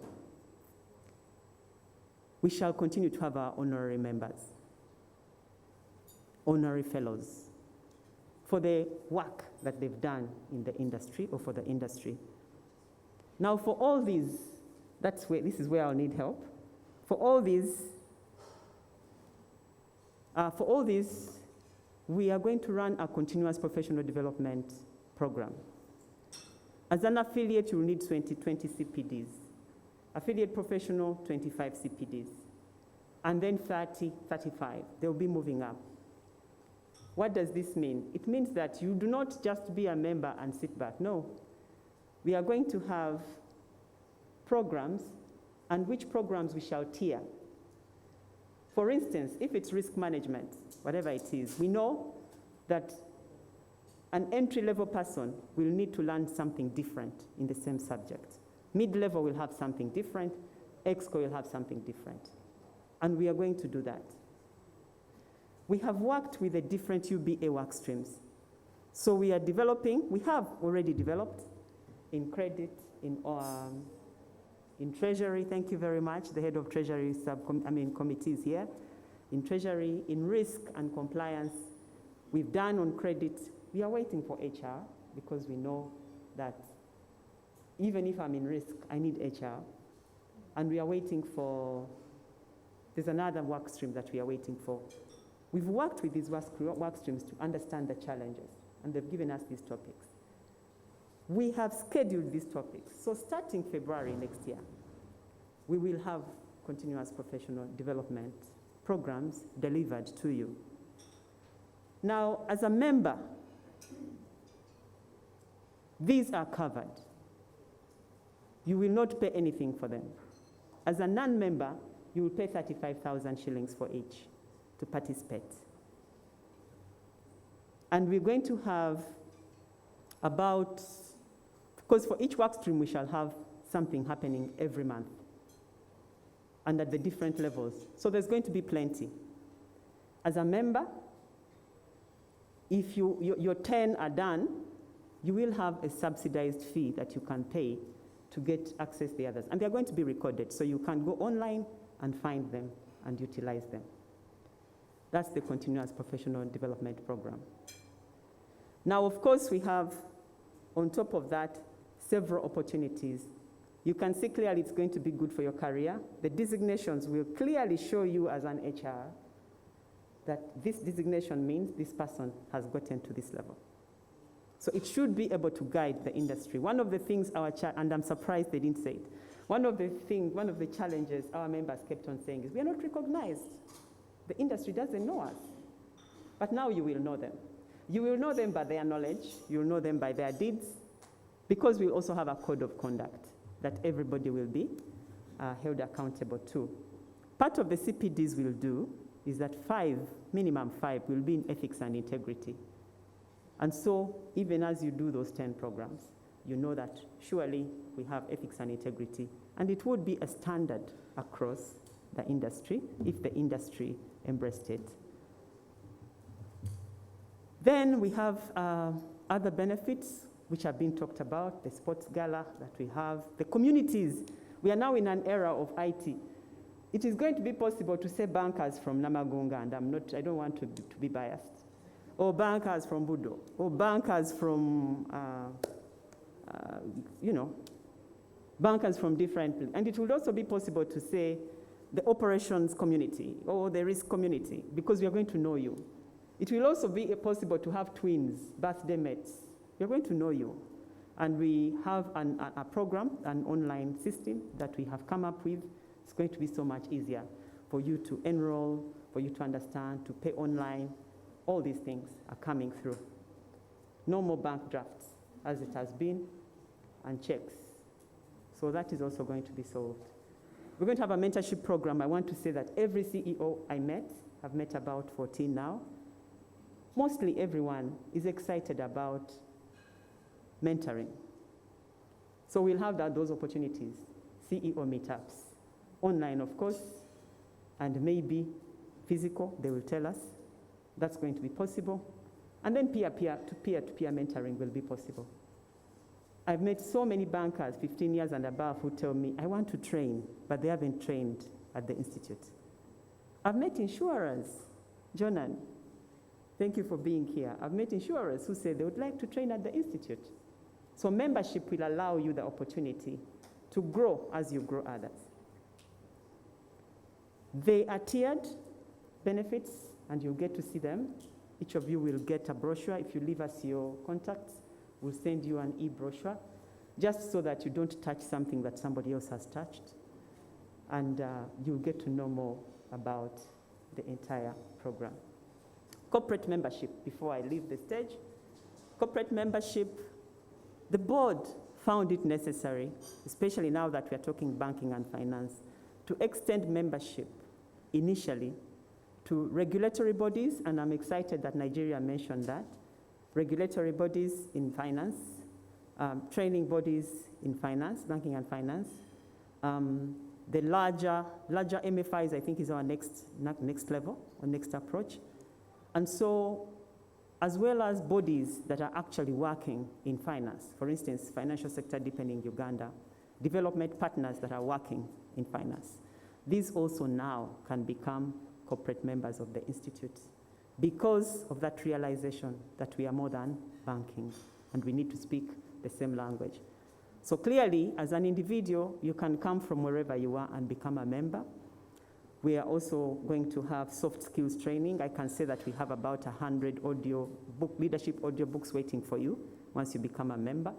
We shall continue to have our honorary members, honorary fellows, for the work that they've done in the industry or for the industry. Now, for all these, this is where I'll need help. For all these, we are going to run a continuous professional development program. As an affiliate, you will need 20 CPDs. Affiliate professional, 25 CPDs. And then 30, 35. They'll be moving up. What does this mean? It means that you do not just be a member and sit back. No. We are going to have programs, and which programs we shall tier. For instance, if it's risk management, whatever it is, we know that an entry-level person will need to learn something different in the same subject. Mid-level will have something different, EXCO will have something different. And we are going to do that. We have worked with the different UBA work streams. So we are developing, we have already developed in credit, in Treasury, thank you very much. The head of Treasury committee is here. In Treasury, in risk and compliance, we've done on credit. We are waiting for HR because we know that even if I'm in risk, I need HR. And we are waiting for, there's another work stream that we are waiting for. We've worked with these work streams to understand the challenges, and they've given us these topics. We have scheduled these topics. So starting February next year, we will have continuous professional development programs delivered to you. Now, as a member, these are covered. You will not pay anything for them. As a non-member, you will pay 35,000 shillings for each to participate. And we're going to have about, because for each work stream we shall have something happening every month and at the different levels. So there's going to be plenty. As a member, if your 10 are done, you will have a subsidized fee that you can pay to get access to the others. And they're going to be recorded, so you can go online and find them and utilize them. That's the Continuous Professional Development Program. Now, of course, we have, on top of that, several opportunities. You can see clearly it's going to be good for your career. The designations will clearly show you as an HR that this designation means this person has gotten to this level. So it should be able to guide the industry. One of the things and I'm surprised they didn't say it, one of the challenges our members kept on saying is we are not recognized. The industry doesn't know us. But now you will know them. You will know them by their knowledge, you will know them by their deeds, because we also have a code of conduct that everybody will be held accountable to. Part of the CPDs will do is that minimum 5 will be in ethics and integrity. And so even as you do those 10 programs, you know that surely we have ethics and integrity. And it would be a standard across the industry if the industry embraced it. Then we have other benefits which have been talked about, the sports gala that we have, the communities. We are now in an era of IT. It is going to be possible to say bankers from Namagunga, and I don't want to be biased, or bankers from Budo, or bankers from, bankers from different, and it will also be possible to say the operations community or the risk community, because we are going to know you. It will also be possible to have twins, birthday mates. We are going to know you. And we have a program, an online system that we have come up with. It's going to be so much easier for you to enroll, for you to understand, to pay online. All these things are coming through. No more bank drafts, as it has been, and checks. So that is also going to be solved. We're going to have a mentorship program. I want to say that every CEO I met, I've met about 14 now, mostly everyone is excited about mentoring. So we'll have those opportunities, CEO meetups, online of course, and maybe physical, they will tell us. That's going to be possible. And then peer-to-peer mentoring will be possible. I've met so many bankers, 15 years and above, who tell me, I want to train, but they haven't trained at the institute. I've met insurers, Jonan, thank you for being here. I've met insurers who say they would like to train at the institute. So membership will allow you the opportunity to grow as you grow others. They are tiered benefits, and you'll get to see them. Each of you will get a brochure. If you leave us your contacts, we'll send you an e-brochure, just so that you don't touch something that somebody else has touched. And you'll get to know more about the entire program. Corporate membership, before I leave the stage. Corporate membership, the board found it necessary, especially now that we are talking banking and finance, to extend membership initially to regulatory bodies, and I'm excited that Nigeria mentioned that. Regulatory bodies in finance, training bodies in finance, banking and finance. The larger MFIs, I think, is our next level, or next approach. And so, as well as bodies that are actually working in finance, for instance, financial sector deepening Uganda, development partners that are working in finance. These also now can become corporate members of the institute because of that realization that we are more than banking and we need to speak the same language. So clearly, as an individual, you can come from wherever you are and become a member. We are also going to have soft skills training. I can say that we have about 100 leadership audio books waiting for you once you become a member.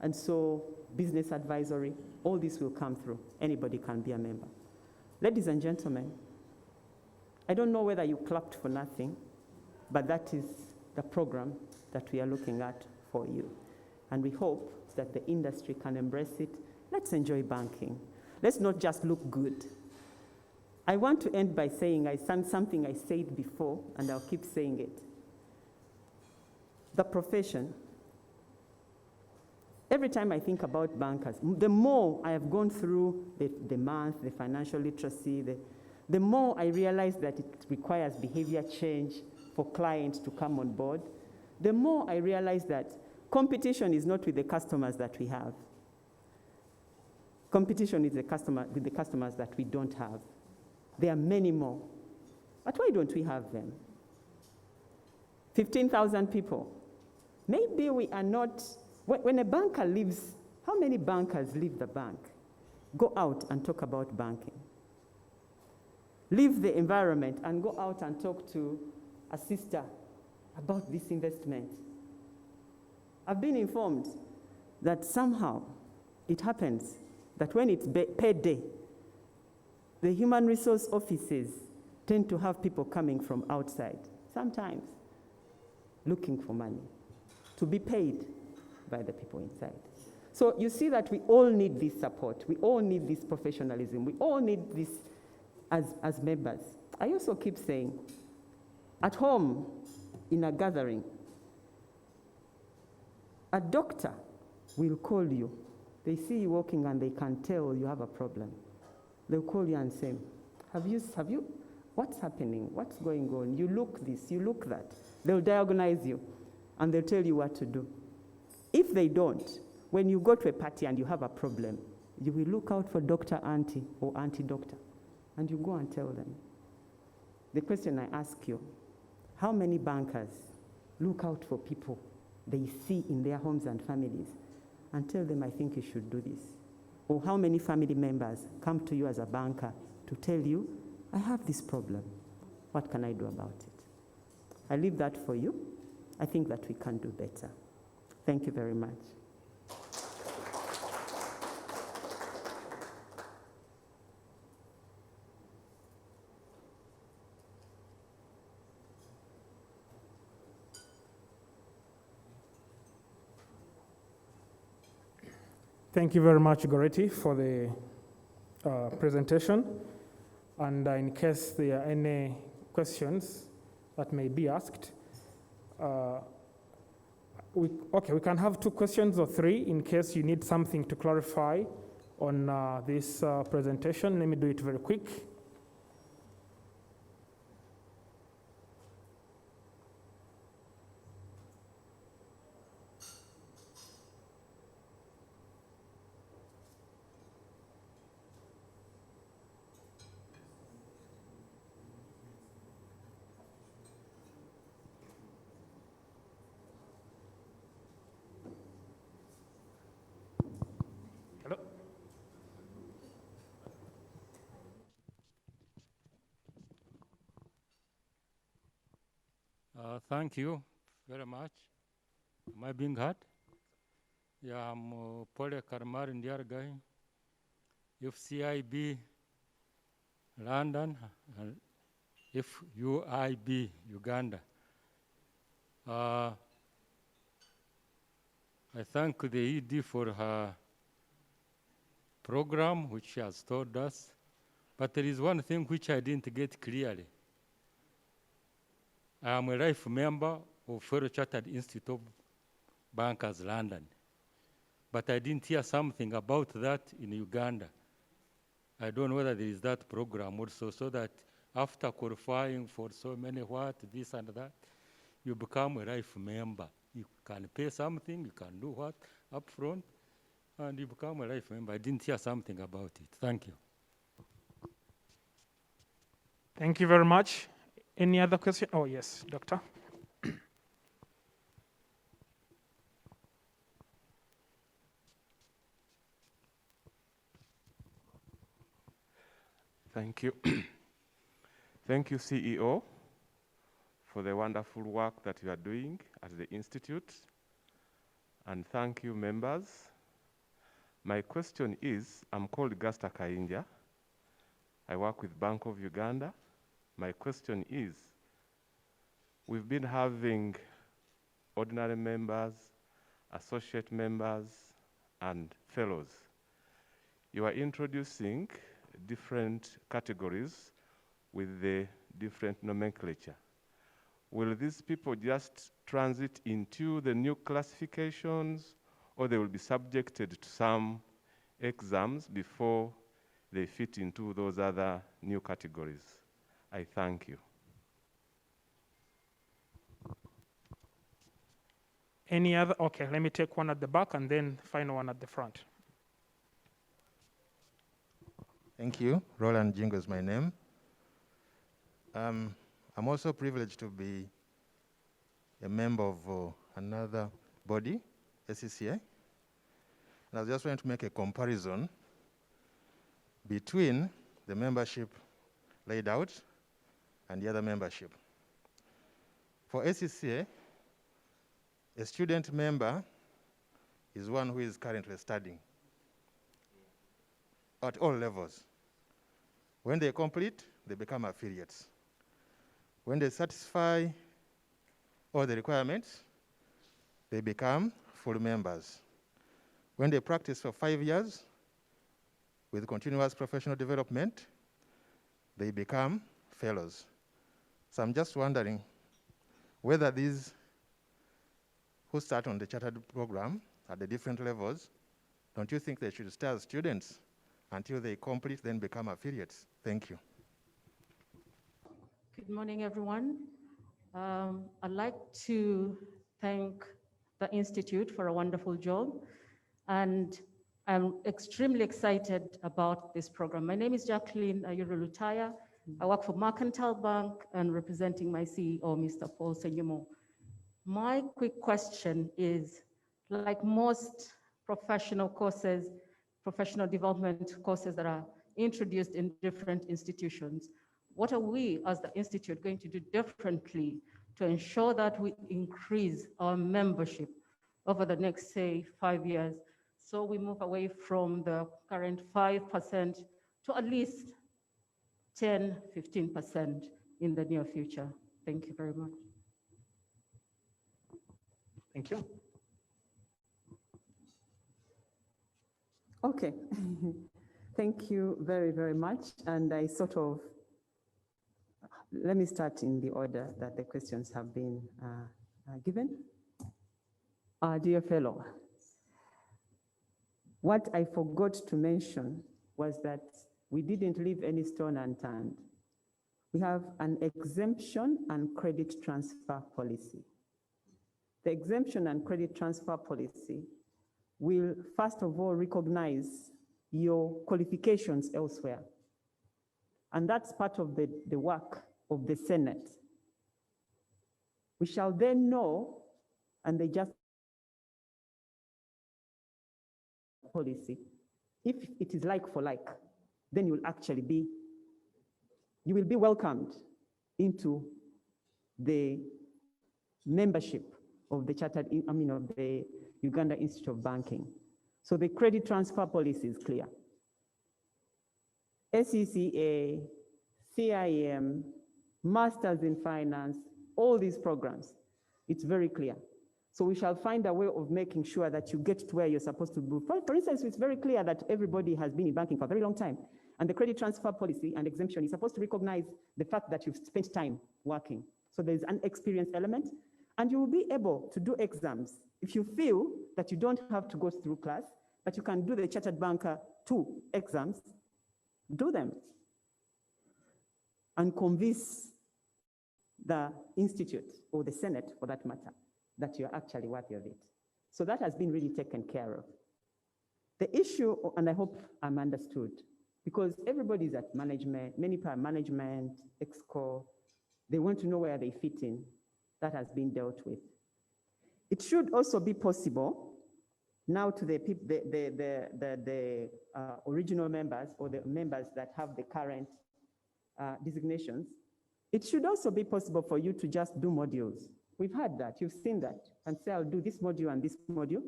And so business advisory, all this will come through. Anybody can be a member. Ladies and gentlemen, I don't know whether you clapped for nothing, but that is the program that we are looking at for you. And we hope that the industry can embrace it. Let's enjoy banking. Let's not just look good. I want to end by saying something I said before, and I'll keep saying it. The profession. Every time I think about bankers, the more I have gone through the month, the financial literacy, the more I realize that it requires behavior change for clients to come on board, the more I realize that competition is not with the customers that we have. Competition is with the customers that we don't have. There are many more. But why don't we have them? 15,000 people. Maybe we are not, when a banker leaves, how many bankers leave the bank? Go out and talk about banking. Leave the environment and go out and talk to a sister about this investment. I've been informed that somehow it happens that when it's payday, the human resource offices tend to have people coming from outside, sometimes looking for money to be paid by the people inside. So you see that we all need this support. We all need this professionalism. We all need this as members. I also keep saying, at home, in a gathering, a doctor will call you. They see you walking and they can tell you have a problem. They'll call you and say, have you, what's happening? What's going on? You look this, you look that. They'll diagnose you and they'll tell you what to do. If they don't, when you go to a party and you have a problem, you will look out for Dr. Auntie or Auntie Doctor, and you go and tell them. The question I ask you, how many bankers look out for people they see in their homes and families and tell them, I think you should do this? or how many family members come to you as a banker to tell you, I have this problem. What can I do about it? I leave that for you. I think that we can do better. Thank you very much. Thank you very much, Goretti, for the presentation. And in case there are any questions that may be asked, we can have 2 questions or 3 in case you need something to clarify on this presentation. Let me do it very quick. Hello? Thank you very much. Am I being heard? Yeah, I'm Paul Karmar Ndiargai, FCIB London, and FUIB Uganda. I thank the ED for her program, which she has told us, but there is one thing which I didn't get clearly. I am a life member of Fellow Chartered Institute of Bankers, London, but I didn't hear something about that in Uganda. I don't know whether there is that program also, so that after qualifying for so many this and that, you become a life member. You can pay something, you can do what up front, and you become a life member. I didn't hear something about it. Thank you. Thank you very much. Any other question? Oh, yes, Doctor. Thank you. Thank you, CEO, for the wonderful work that you are doing at the Institute. And thank you, members. My question is, I'm called Gasta Kainja. I work with Bank of Uganda. My question is, we've been having ordinary members, associate members, and fellows. You are introducing different categories with the different nomenclature. Will these people just transit into the new classifications, or they will be subjected to some exams before they fit into those other new categories? I thank you. Any other? Okay, let me take one at the back and then final one at the front. Thank you. Roland Jingo is my name. I'm also privileged to be a member of another body, SCCA. And I was just trying to make a comparison between the membership laid out and the other membership. For SCCA, a student member is one who is currently studying at all levels. When they complete, they become affiliates. When they satisfy all the requirements, they become full members. When they practice for 5 years with continuous professional development, they become fellows. So I'm just wondering whether these who start on the chartered program at the different levels, don't you think they should stay as students until they complete, then become affiliates? Thank you. Good morning, everyone. I'd like to thank the Institute for a wonderful job, and I'm extremely excited about this program. My name is Jacqueline Ayuru Lutaya. I work for Mercantile Bank and representing my CEO, Mr. Paul Senyumo. My quick question is, like most professional courses, professional development courses that are introduced in different institutions. What are we as the Institute going to do differently to ensure that we increase our membership over the next, say, 5 years? So we move away from the current 5% to at least 10, 15% in the near future. Thank you very much. Thank you. Okay. Thank you very, very much. And I let me start in the order that the questions have been given. Dear fellow, what I forgot to mention was that we didn't leave any stone unturned. We have an exemption and credit transfer policy. The exemption and credit transfer policy will, first of all, recognize your qualifications elsewhere. And that's part of the work of the Senate. We shall then know, and they just policy, if it is like for like, then you will be welcomed into the membership of the of the Uganda Institute of Banking. So the credit transfer policy is clear. SECA, CIM, Masters in Finance, all these programs, it's very clear. So we shall find a way of making sure that you get to where you're supposed to be. For instance, it's very clear that everybody has been in banking for a very long time. And the credit transfer policy and exemption is supposed to recognize the fact that you've spent time working. So there's an experience element, and you will be able to do exams. If you feel that you don't have to go through class, but you can do the Chartered Banker 2 exams, do them. And convince the Institute, or the Senate for that matter, that you're actually worthy of it. So that has been really taken care of. The issue, and I hope I'm understood, because everybody's at management, many people are management, EXCO, they want to know where they fit in. That has been dealt with. It should also be possible now to the original members, or the members that have the current designations, it should also be possible for you to just do modules. We've had that, you've seen that, and say, I'll do this module and this module,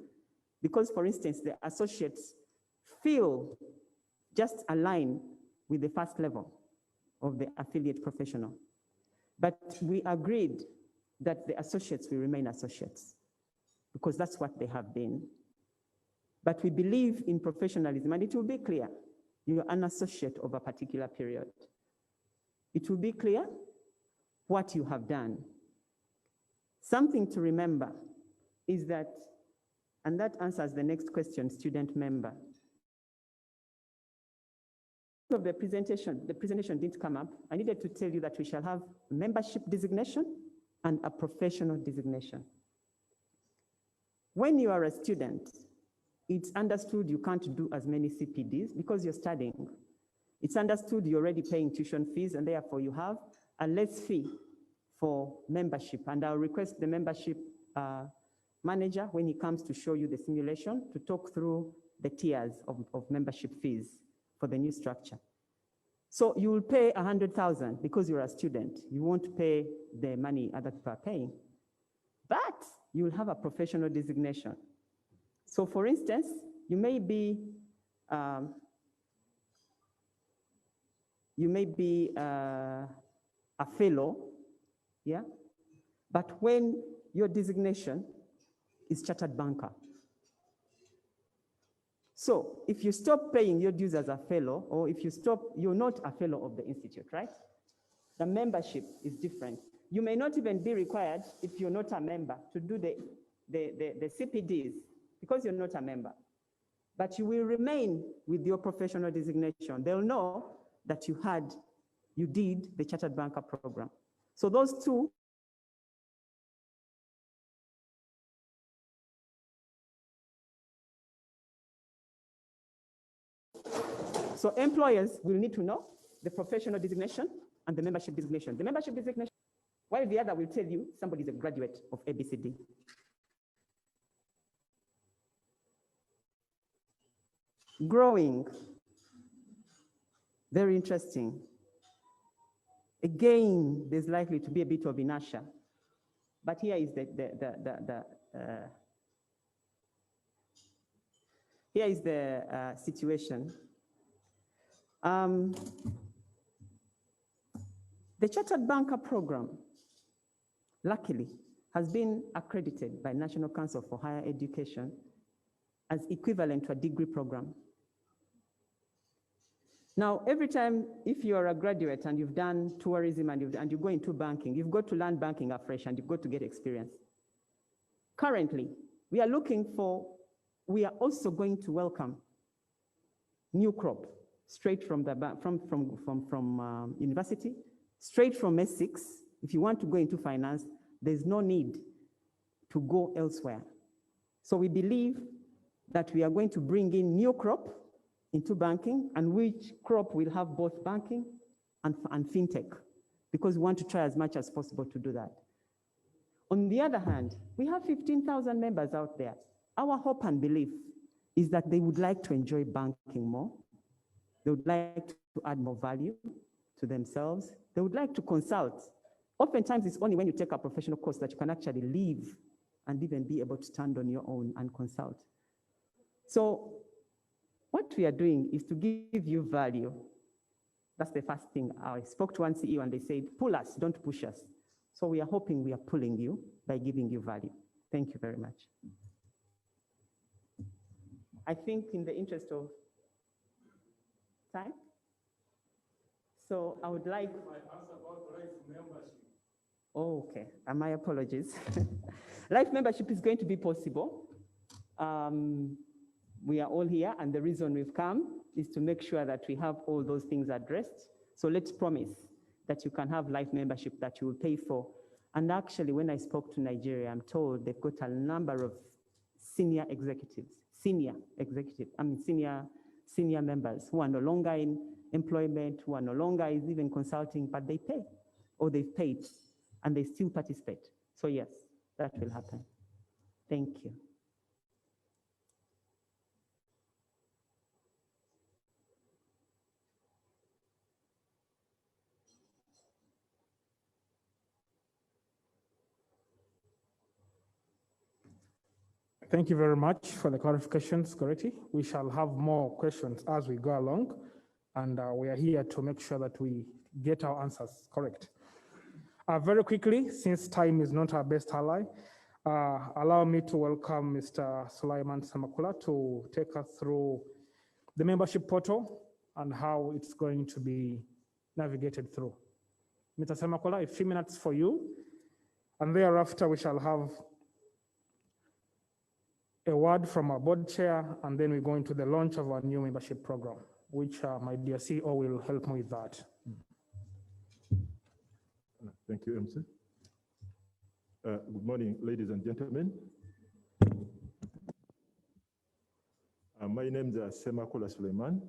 because, for instance, the associates feel just align with the first level of the affiliate professional. But we agreed that the associates will remain associates, because that's what they have been. But we believe in professionalism, and it will be clear you're an associate of a particular period. It will be clear what you have done. Something to remember is that, and that answers the next question, student member. Of the presentation didn't come up. I needed to tell you that we shall have membership designation and a professional designation. When you are a student, it's understood you can't do as many CPDs because you're studying. It's understood you're already paying tuition fees, and therefore you have a less fee for membership. And I'll request the membership manager, when he comes to show you the simulation, to talk through the tiers of membership fees for the new structure. So you will pay 100,000 because you're a student. You won't pay the money other people are paying, but you will have a professional designation. So for instance, you may be a fellow, yeah? But when your designation is Chartered Banker. So if you stop paying your dues as a fellow, or if you stop, you're not a fellow of the Institute, right? The membership is different. You may not even be required, if you're not a member, to do the CPDs, because you're not a member. But you will remain with your professional designation. They'll know that you did the Chartered Banker program. So those two So employers will need to know the professional designation and the membership designation. The membership designation, while the other will tell you somebody is a graduate of ABCD. growing, very interesting. Again, there's likely to be a bit of inertia, but here is the situation. The Chartered Banker Program, luckily, has been accredited by National Council for Higher Education as equivalent to a degree program. Now, every time, if you are a graduate and you've done tourism and you go into banking, you've got to learn banking afresh and you've got to get experience. Currently, we are also going to welcome new crop straight from university, straight from S6. If you want to go into finance, there's no need to go elsewhere. So we believe that we are going to bring in new crop into banking, and which crop will have both banking and fintech, because we want to try as much as possible to do that. On the other hand, we have 15,000 members out there. Our hope and belief is that they would like to enjoy banking more. They would like to add more value to themselves. They would like to consult. Oftentimes, it's only when you take a professional course that you can actually leave and even be able to stand on your own and consult. So what we are doing is to give you value. That's the first thing. I spoke to one CEO and they said, pull us, don't push us. So we are hoping we are pulling you by giving you value. Thank you very much. I think in the interest of time, so I would like... Oh, okay, my apologies. Life membership is going to be possible. We are all here, and the reason we've come is to make sure that we have all those things addressed. So let's promise that you can have life membership that you will pay for. And actually, when I spoke to Nigeria, I'm told they've got a number of senior members who are no longer in employment, who are no longer even consulting, but they pay, or they've paid, and they still participate. So yes, that will happen. Thank you. Thank you very much for the clarifications, Goretti. We shall have more questions as we go along, and we are here to make sure that we get our answers correct. Very quickly, since time is not our best ally, allow me to welcome Mr. Sulaiman Semakula to take us through the membership portal and how it's going to be navigated through. Mr. Semakula, a few minutes for you, and thereafter we shall have a word from our board chair, and then we go into the launch of our new membership program, which my dear CEO will help me with that. Thank you, MC. Good morning, ladies and gentlemen. My name is Semakula Sulaiman,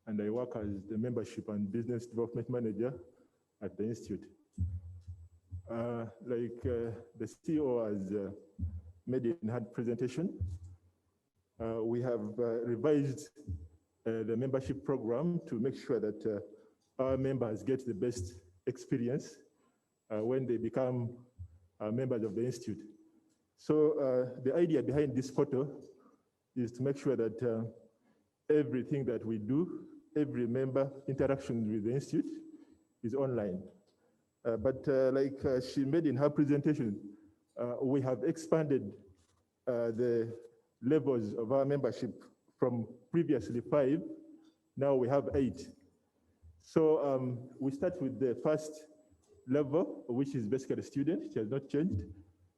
and I work as the Membership and Business Development Manager at the Institute. The CEO has made in her presentation, we have revised the membership program to make sure that our members get the best experience when they become members of the Institute. So the idea behind this portal is to make sure that everything that we do, every member interaction with the Institute is online. Like she made in her presentation, we have expanded the levels of our membership from previously 5, now we have 8. So we start with the first level, which is basically a student, it has not changed.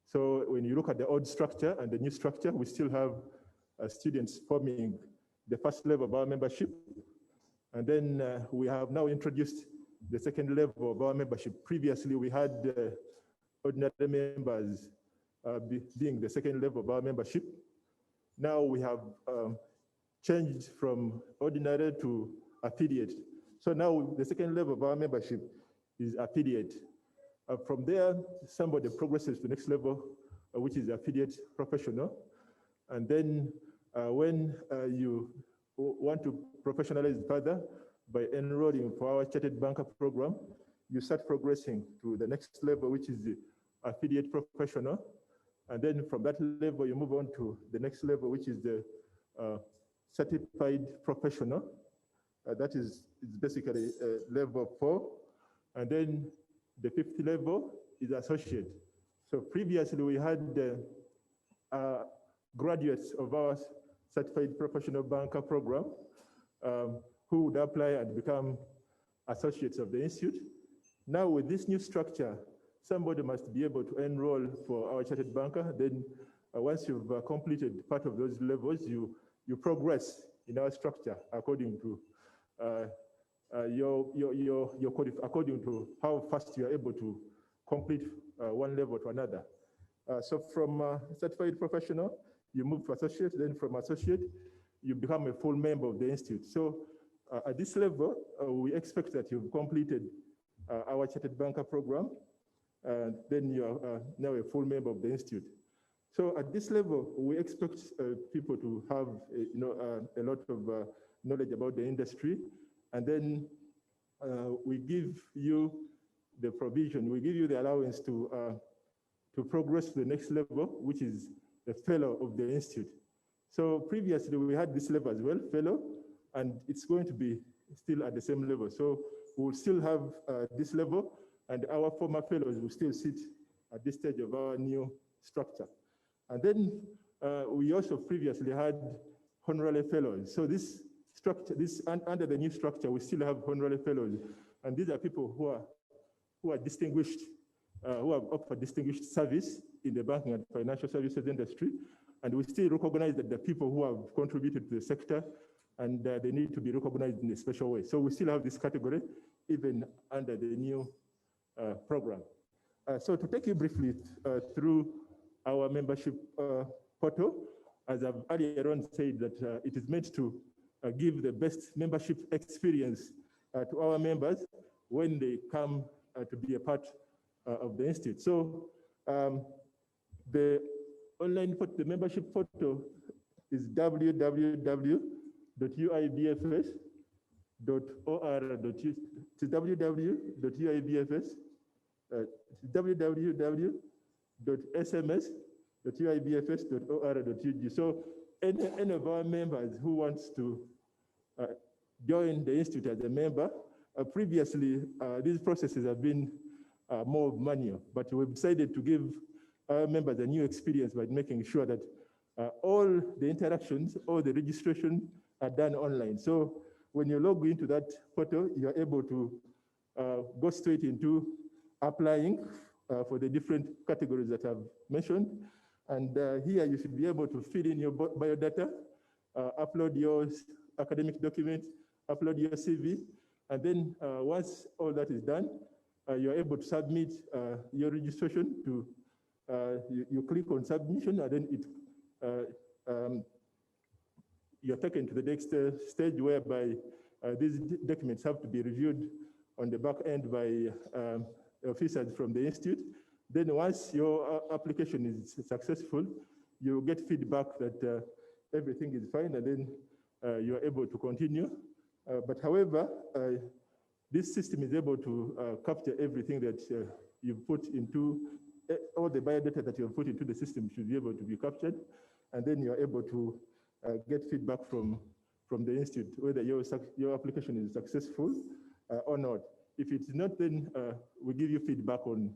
So when you look at the old structure and the new structure, we still have students forming the first level of our membership. And then we have now introduced the second level of our membership. Previously, we had ordinary members being the second level of our membership. Now we have changed from ordinary to affiliate. So now the second level of our membership is affiliate. From there, somebody progresses to the next level, which is affiliate professional. And then when you want to professionalize further by enrolling for our Chartered Banker program, you start progressing to the next level, which is the affiliate professional. And then from that level, you move on to the next level, which is the certified professional. That is basically level 4. And then the 5th level is associate. So previously we had the graduates of our certified professional banker program who would apply and become associates of the institute. Now with this new structure, somebody must be able to enroll for our chartered banker. Then once you've completed part of those levels, you progress in our structure according to according to how fast you are able to complete one level to another. So from certified professional, you move to associate, then from associate, you become a full member of the institute. So at this level, we expect that you've completed our chartered banker program, and then you are now a full member of the institute. So at this level, we expect people to have a lot of knowledge about the industry, and then we give you the provision, we give you the allowance to progress to the next level, which is a fellow of the institute. So previously we had this level as well, fellow, and it's going to be still at the same level. So we'll still have this level, and our former fellows will still sit at this stage of our new structure. And then we also previously had honorary fellows. So this structure, under the new structure, we still have honorary fellows, and these are people who are distinguished, who have offered distinguished service in the banking and financial services industry, and we still recognize that the people who have contributed to the sector, and they need to be recognized in a special way. So we still have this category, even under the new program. So to take you briefly through our membership portal, as I've earlier on said, that it is meant to give the best membership experience to our members when they come to be a part of the institute. So the membership portal is www.uibfs.or.tig. So any of our members who wants to join the institute as a member, previously these processes have been more manual, but we've decided to give our members a new experience by making sure that all the interactions, all the registration are done online. So when you log into that portal, you're able to go straight into applying for the different categories that I've mentioned. And here you should be able to fill in your biodata, upload your academic documents, upload your CV, and then once all that is done, you're able to submit your registration to, you click on submission, and then you're taken to the next stage whereby these documents have to be reviewed on the back end by officers from the institute. Then once your application is successful, you get feedback that everything is fine, and then you're able to continue. But however, this system is able to capture everything that you've put into, all the biodata that you've put into the system should be able to be captured, and then you're able to get feedback from the institute, whether your application is successful or not. If it's not, then we give you feedback on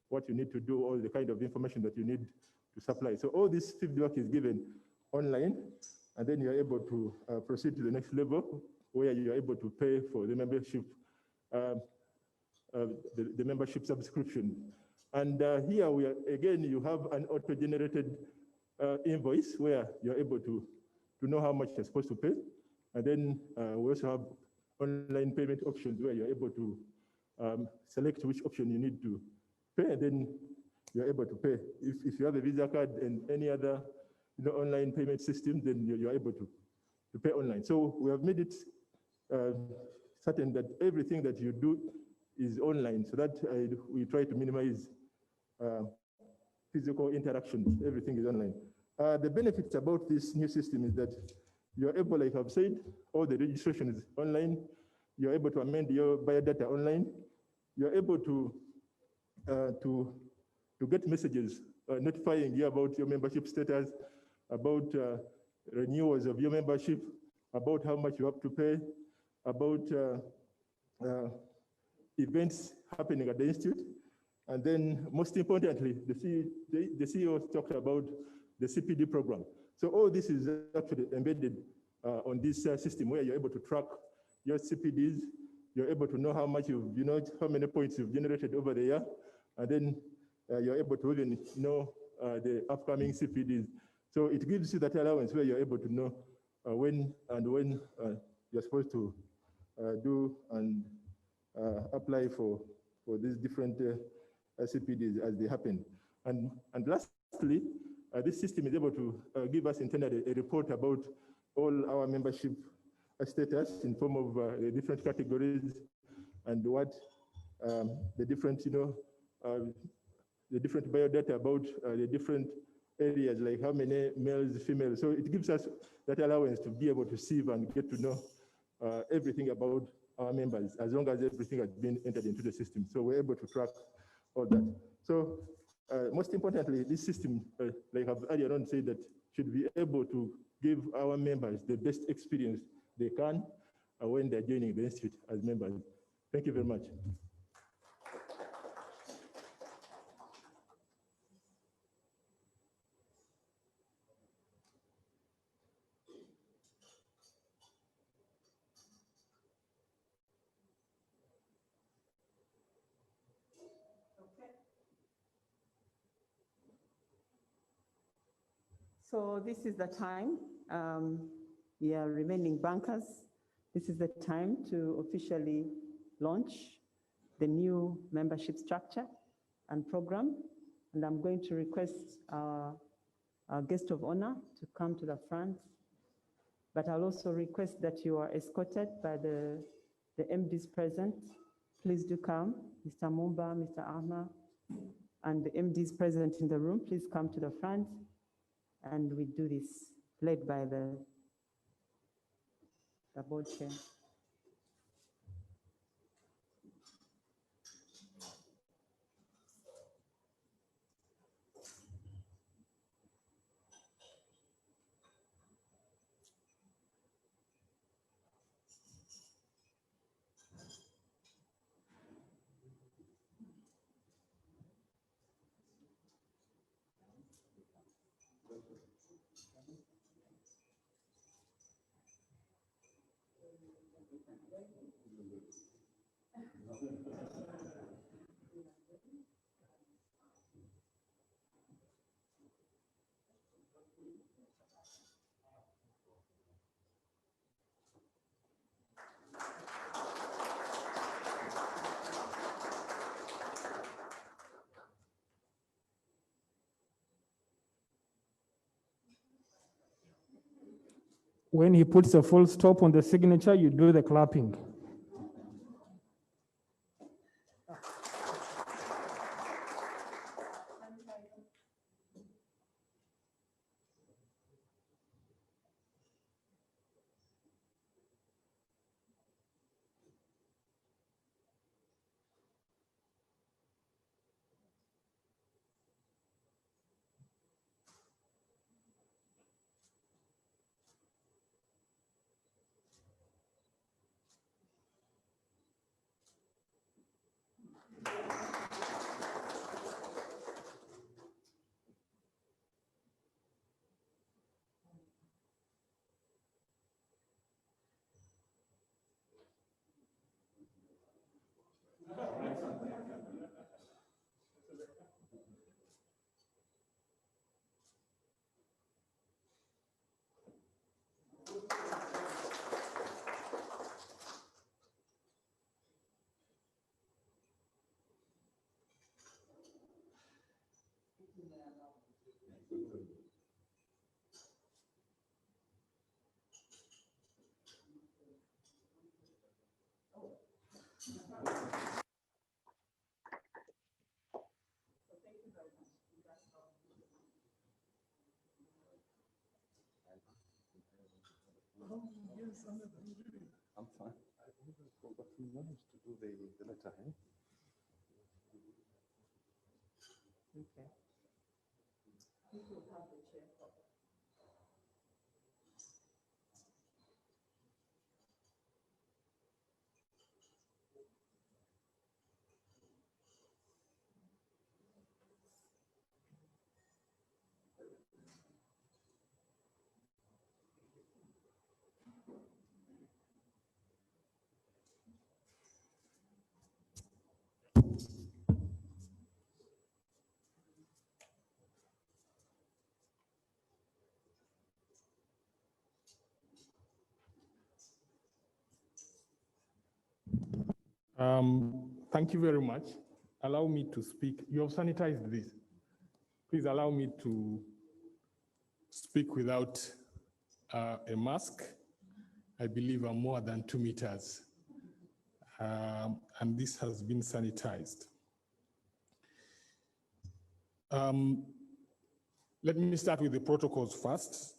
what you need to do, all the kind of information that you need to supply. So all this feedback is given online, and then you're able to proceed to the next level, where you're able to pay for the membership, the membership subscription. And here we are, again, you have an auto-generated invoice where you're able to know how much you're supposed to pay. And then we also have online payment options where you're able to select which option you need to pay, and then you're able to pay. If you have a Visa card and any other online payment system, then you're able to pay online. So we have made it certain that everything that you do is online, so that we try to minimize physical interactions. Everything is online. The benefits about this new system is that You're able, like I've said, all the registration is online. You're able to amend your biodata online. You're able to get messages notifying you about your membership status, about renewals of your membership, about how much you have to pay, about events happening at the institute. And then most importantly, the CEO talked about the CPD program. So all this is actually embedded on this system where you're able to track your CPDs, you're able to know how much how many points you've generated over the year, and then you're able to even know the upcoming CPDs. So it gives you that allowance where you're able to know when you're supposed to do and apply for these different CPDs as they happen. And lastly, this system is able to give us internally a report about all our membership status in form of the different categories and what the different, the different biodata about the different areas, like how many males, females. So it gives us that allowance to be able to sieve and get to know everything about our members, as long as everything has been entered into the system. So we're able to track all that. So most importantly, this system, like I've earlier on said, that should be able to give our members the best experience they can when they're joining the institute as members. Thank you very much. So this is the time, remaining bankers, this is the time to officially launch the new membership structure and program. And I'm going to request our guest of honor to come to the front. But I'll also request that you are escorted by the MDs present. Please do come, Mr. Mumba, Mr. Ahma, and the MDs present in the room, please come to the front. And we do this, led by the board chair. When he puts a full stop on the signature, you do the clapping. I'm fine. But we managed to do the letter, eh? Okay. Thank you very much. Allow me to speak. You have sanitized this. Please allow me to speak without a mask. I believe I'm more than 2 meters. And this has been sanitized. Let me start with the protocols first.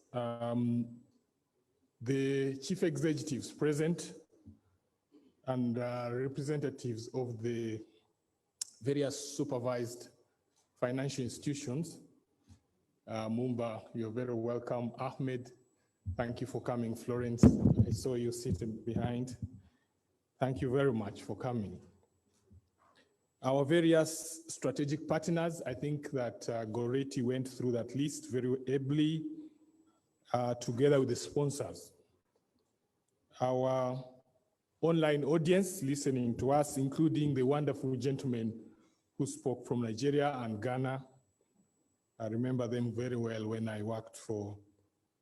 The chief executives present and representatives of the various supervised financial institutions. Mumba, you're very welcome. Ahmed, thank you for coming. Florence, I saw you sitting behind. Thank you very much for coming. Our various strategic partners, I think that Goretti went through that list very ably, together with the sponsors. Our online audience listening to us, including the wonderful gentlemen who spoke from Nigeria and Ghana. I remember them very well when I worked for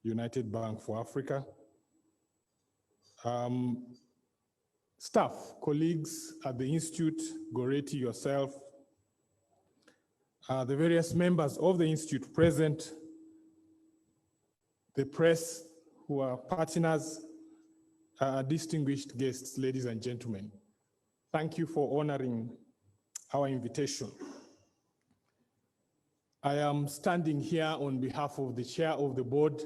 United Bank for Africa. Staff, colleagues at the Institute, Goretti, yourself, the various members of the Institute present, the press who are partners, distinguished guests, ladies and gentlemen. Thank you for honoring our invitation. I am standing here on behalf of the chair of the board.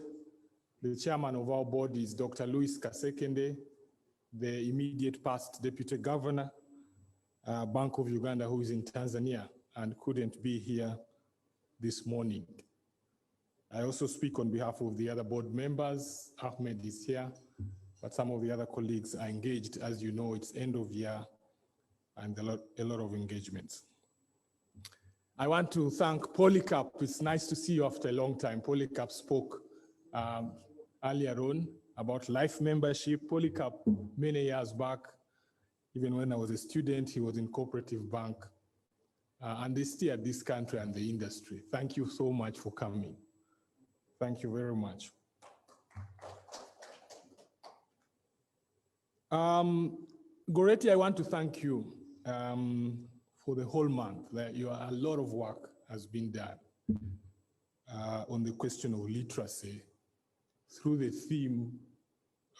The chairman of our board is Dr. Louis Kasekende, the immediate past deputy governor, Bank of Uganda, who is in Tanzania and couldn't be here this morning. I also speak on behalf of the other board members. Ahmed is here, but some of the other colleagues are engaged. As you know, it's end of year and a lot of engagements. I want to thank Polycarp. It's nice to see you after a long time. Polycarp spoke earlier on about life membership. Polycarp, many years back, even when I was a student, he was in Cooperative Bank, and they steered this country and the industry. Thank you so much for coming. Thank you very much. Goretti, I want to thank you for the whole month. A lot of work has been done on the question of literacy through the theme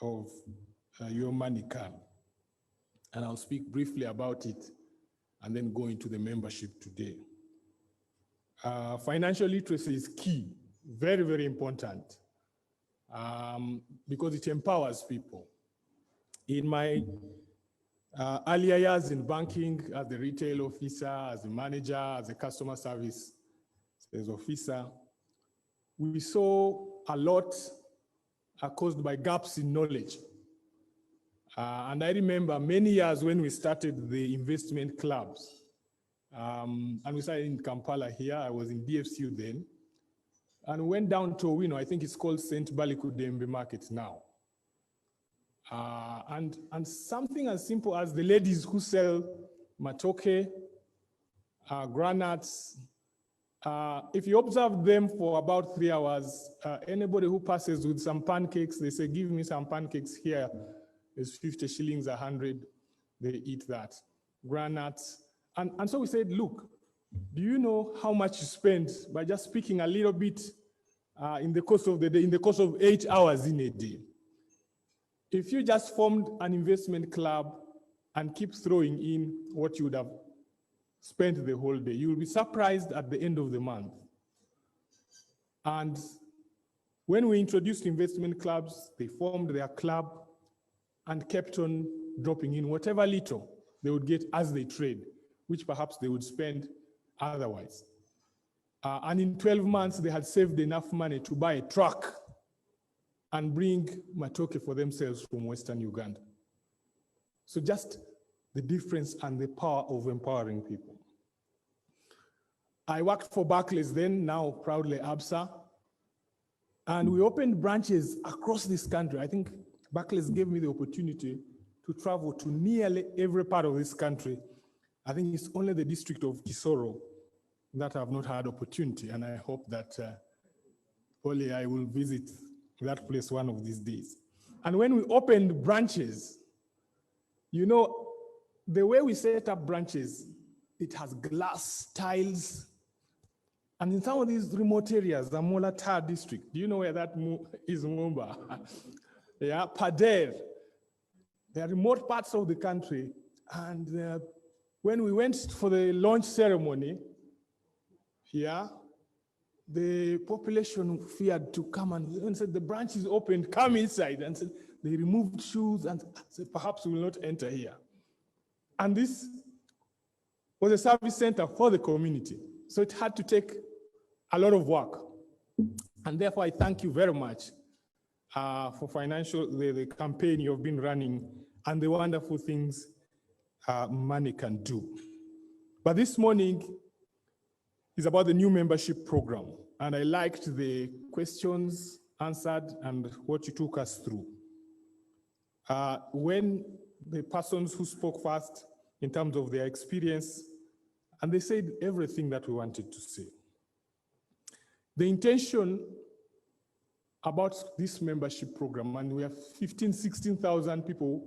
of Your Money Can. And I'll speak briefly about it and then go into the membership today. Financial literacy is key, very, very important, because it empowers people. In my earlier years in banking, as a retail officer, as a manager, as a customer service sales officer, we saw a lot caused by gaps in knowledge. And I remember many years when we started the investment clubs, and we started in Kampala here. I was in DFCU then, and we went down to Owino. I think it's called St. Balikudembe Market now. And something as simple as the ladies who sell matoke, granuts, if you observe them for about 3 hours, anybody who passes with some pancakes, they say, give me some pancakes here. It's 50 shillings, 100, they eat that. Granuts. And so we said, look, do you know how much you spend by just speaking a little bit in the course of the day, in the course of 8 hours in a day? If you just formed an investment club and keep throwing in what you would have spent the whole day, you will be surprised at the end of the month. And When we introduced investment clubs, they formed their club and kept on dropping in whatever little they would get as they trade, which perhaps they would spend otherwise. And in 12 months, they had saved enough money to buy a truck and bring matoke for themselves from Western Uganda. So just the difference and the power of empowering people. I worked for Barclays then, now proudly ABSA, and we opened branches across this country. I think Barclays gave me the opportunity to travel to nearly every part of this country. I think it's only the district of Kisoro that I've not had opportunity, and I hope that only I will visit that place one of these days. And when we opened branches, you know, the way we set up branches, it has glass, tiles, and in some of these remote areas, the Mola Tar district, do you know where that is, Mumba? Yeah, Pader. They are remote parts of the country. And when we went for the launch ceremony, yeah, the population feared to come and said, the branch is open, come inside. And said, they removed shoes and said, perhaps we will not enter here. And this was a service center for the community. So it had to take a lot of work. And therefore, I thank you very much for the campaign you've been running and the wonderful things money can do. But this morning is about the new membership program. And I liked the questions answered and what you took us through. When the persons who spoke first in terms of their experience, and they said everything that we wanted to say. The intention about this membership program, and we have 16,000 people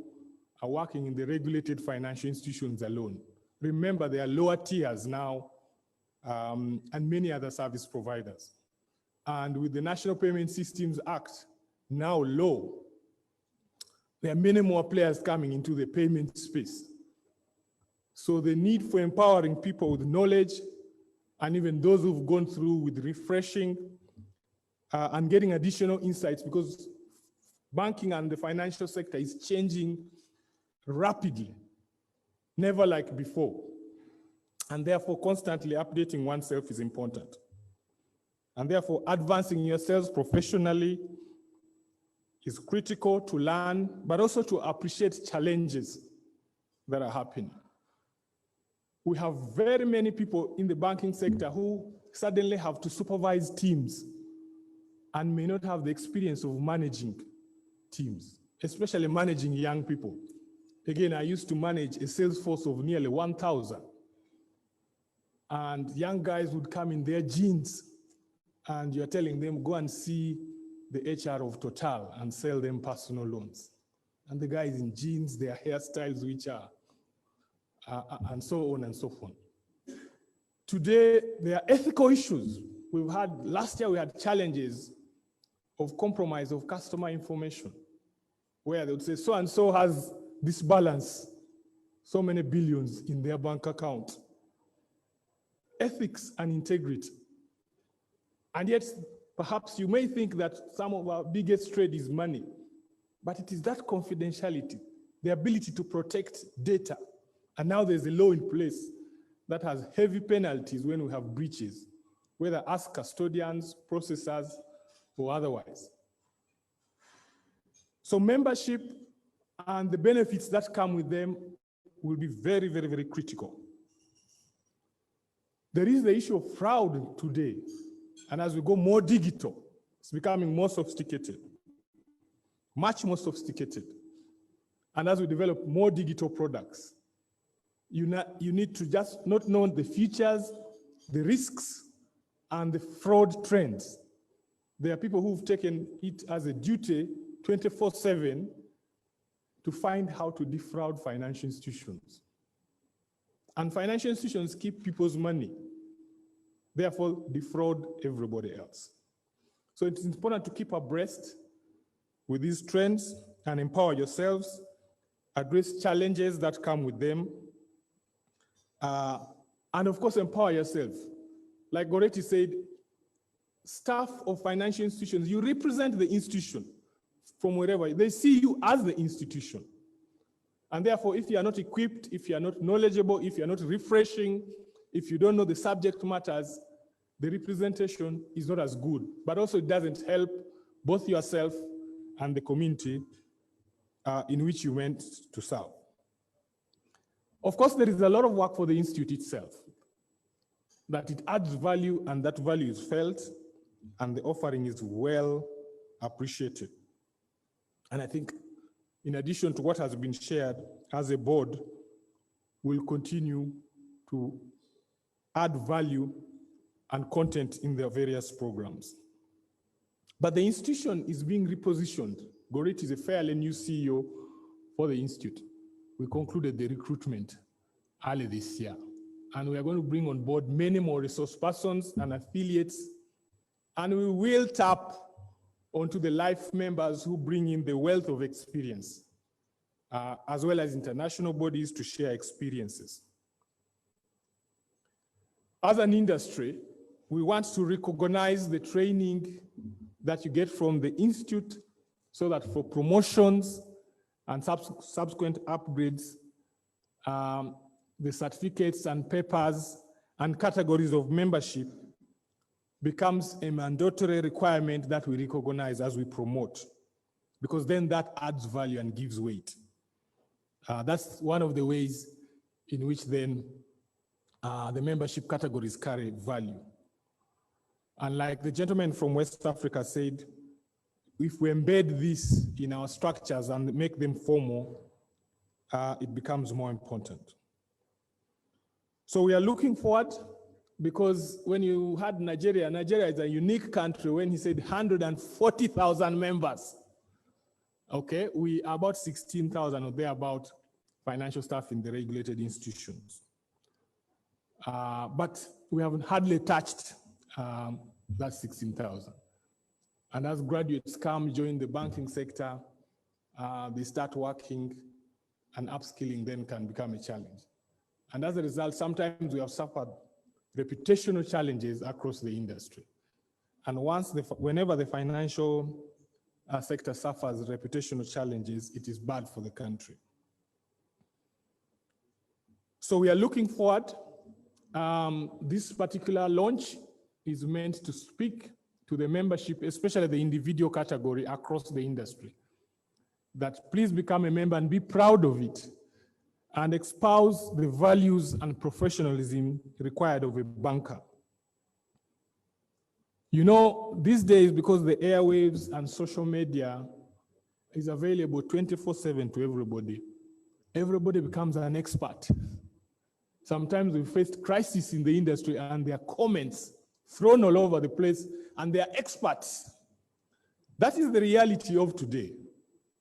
are working in the regulated financial institutions alone. Remember, there are lower tiers now and many other service providers. And with the National Payment Systems Act now law, there are many more players coming into the payment space. So the need for empowering people with knowledge, and even those who've gone through with refreshing and getting additional insights, because banking and the financial sector is changing rapidly, never like before. And therefore, constantly updating oneself is important. And therefore, advancing yourselves professionally is critical to learn, but also to appreciate challenges that are happening. We have very many people in the banking sector who suddenly have to supervise teams and may not have the experience of managing teams, especially managing young people. Again, I used to manage a sales force of nearly 1,000. And young guys would come in their jeans and you're telling them, go and see the HR of Total and sell them personal loans. And the guys in jeans, their hairstyles, which are, and so on and so forth. Today, there are ethical issues. We've had, last year we had challenges of compromise of customer information, where they would say, so-and-so has this balance, so many billions in their bank account. Ethics and integrity. And yet, perhaps you may think that some of our biggest trade is money, but it is that confidentiality, the ability to protect data. And now there's a law in place that has heavy penalties when we have breaches, whether as custodians, processors, or otherwise. So membership and the benefits that come with them will be very, very, very critical. There is the issue of fraud today. And as we go more digital, it's becoming more sophisticated, much more sophisticated. And as we develop more digital products, you need to just not know the features, the risks, and the fraud trends. There are people who've taken it as a duty 24/7 to find how to defraud financial institutions. And financial institutions keep people's money, therefore defraud everybody else. So it's important to keep abreast with these trends and empower yourselves, address challenges that come with them, and of course, empower yourself. Like Goretti said, staff of financial institutions, you represent the institution from wherever. They see you as the institution. And therefore, if you are not equipped, if you are not knowledgeable, if you are not refreshing, if you don't know the subject matters, the representation is not as good. But also it doesn't help both yourself and the community in which you went to serve. Of course, there is a lot of work for the institute itself, that it adds value and that value is felt and the offering is well appreciated. And I think in addition to what has been shared, as a board, we'll continue to add value and content in their various programs. But the institution is being repositioned. Goretti is a fairly new CEO for the institute. We concluded the recruitment early this year. And we are going to bring on board many more resource persons and affiliates. And we will tap onto the life members who bring in the wealth of experience, as well as international bodies to share experiences. As an industry, we want to recognize the training that you get from the institute so that for promotions and subsequent upgrades, the certificates and papers and categories of membership becomes a mandatory requirement that we recognize as we promote, because then that adds value and gives weight. That's one of the ways in which then the membership categories carry value. And like the gentleman from West Africa said, if we embed this in our structures and make them formal, it becomes more important. So we are looking forward, because when you had Nigeria, Nigeria is a unique country. When he said 140,000 members, okay, we are about 16,000 or thereabout financial staff in the regulated institutions. But we haven't hardly touched that 16,000. And as graduates come, join the banking sector, they start working, and upskilling then can become a challenge. And as a result, sometimes we have suffered reputational challenges across the industry. And whenever the financial sector suffers reputational challenges, it is bad for the country. So we are looking forward. This particular launch is meant to speak to the membership, especially the individual category across the industry, that please become a member and be proud of it, and espouse the values and professionalism required of a banker. You know, these days, because the airwaves and social media is available 24/7 to everybody, everybody becomes an expert. Sometimes we faced crisis in the industry and there are comments thrown all over the place, and they are experts. That is the reality of today.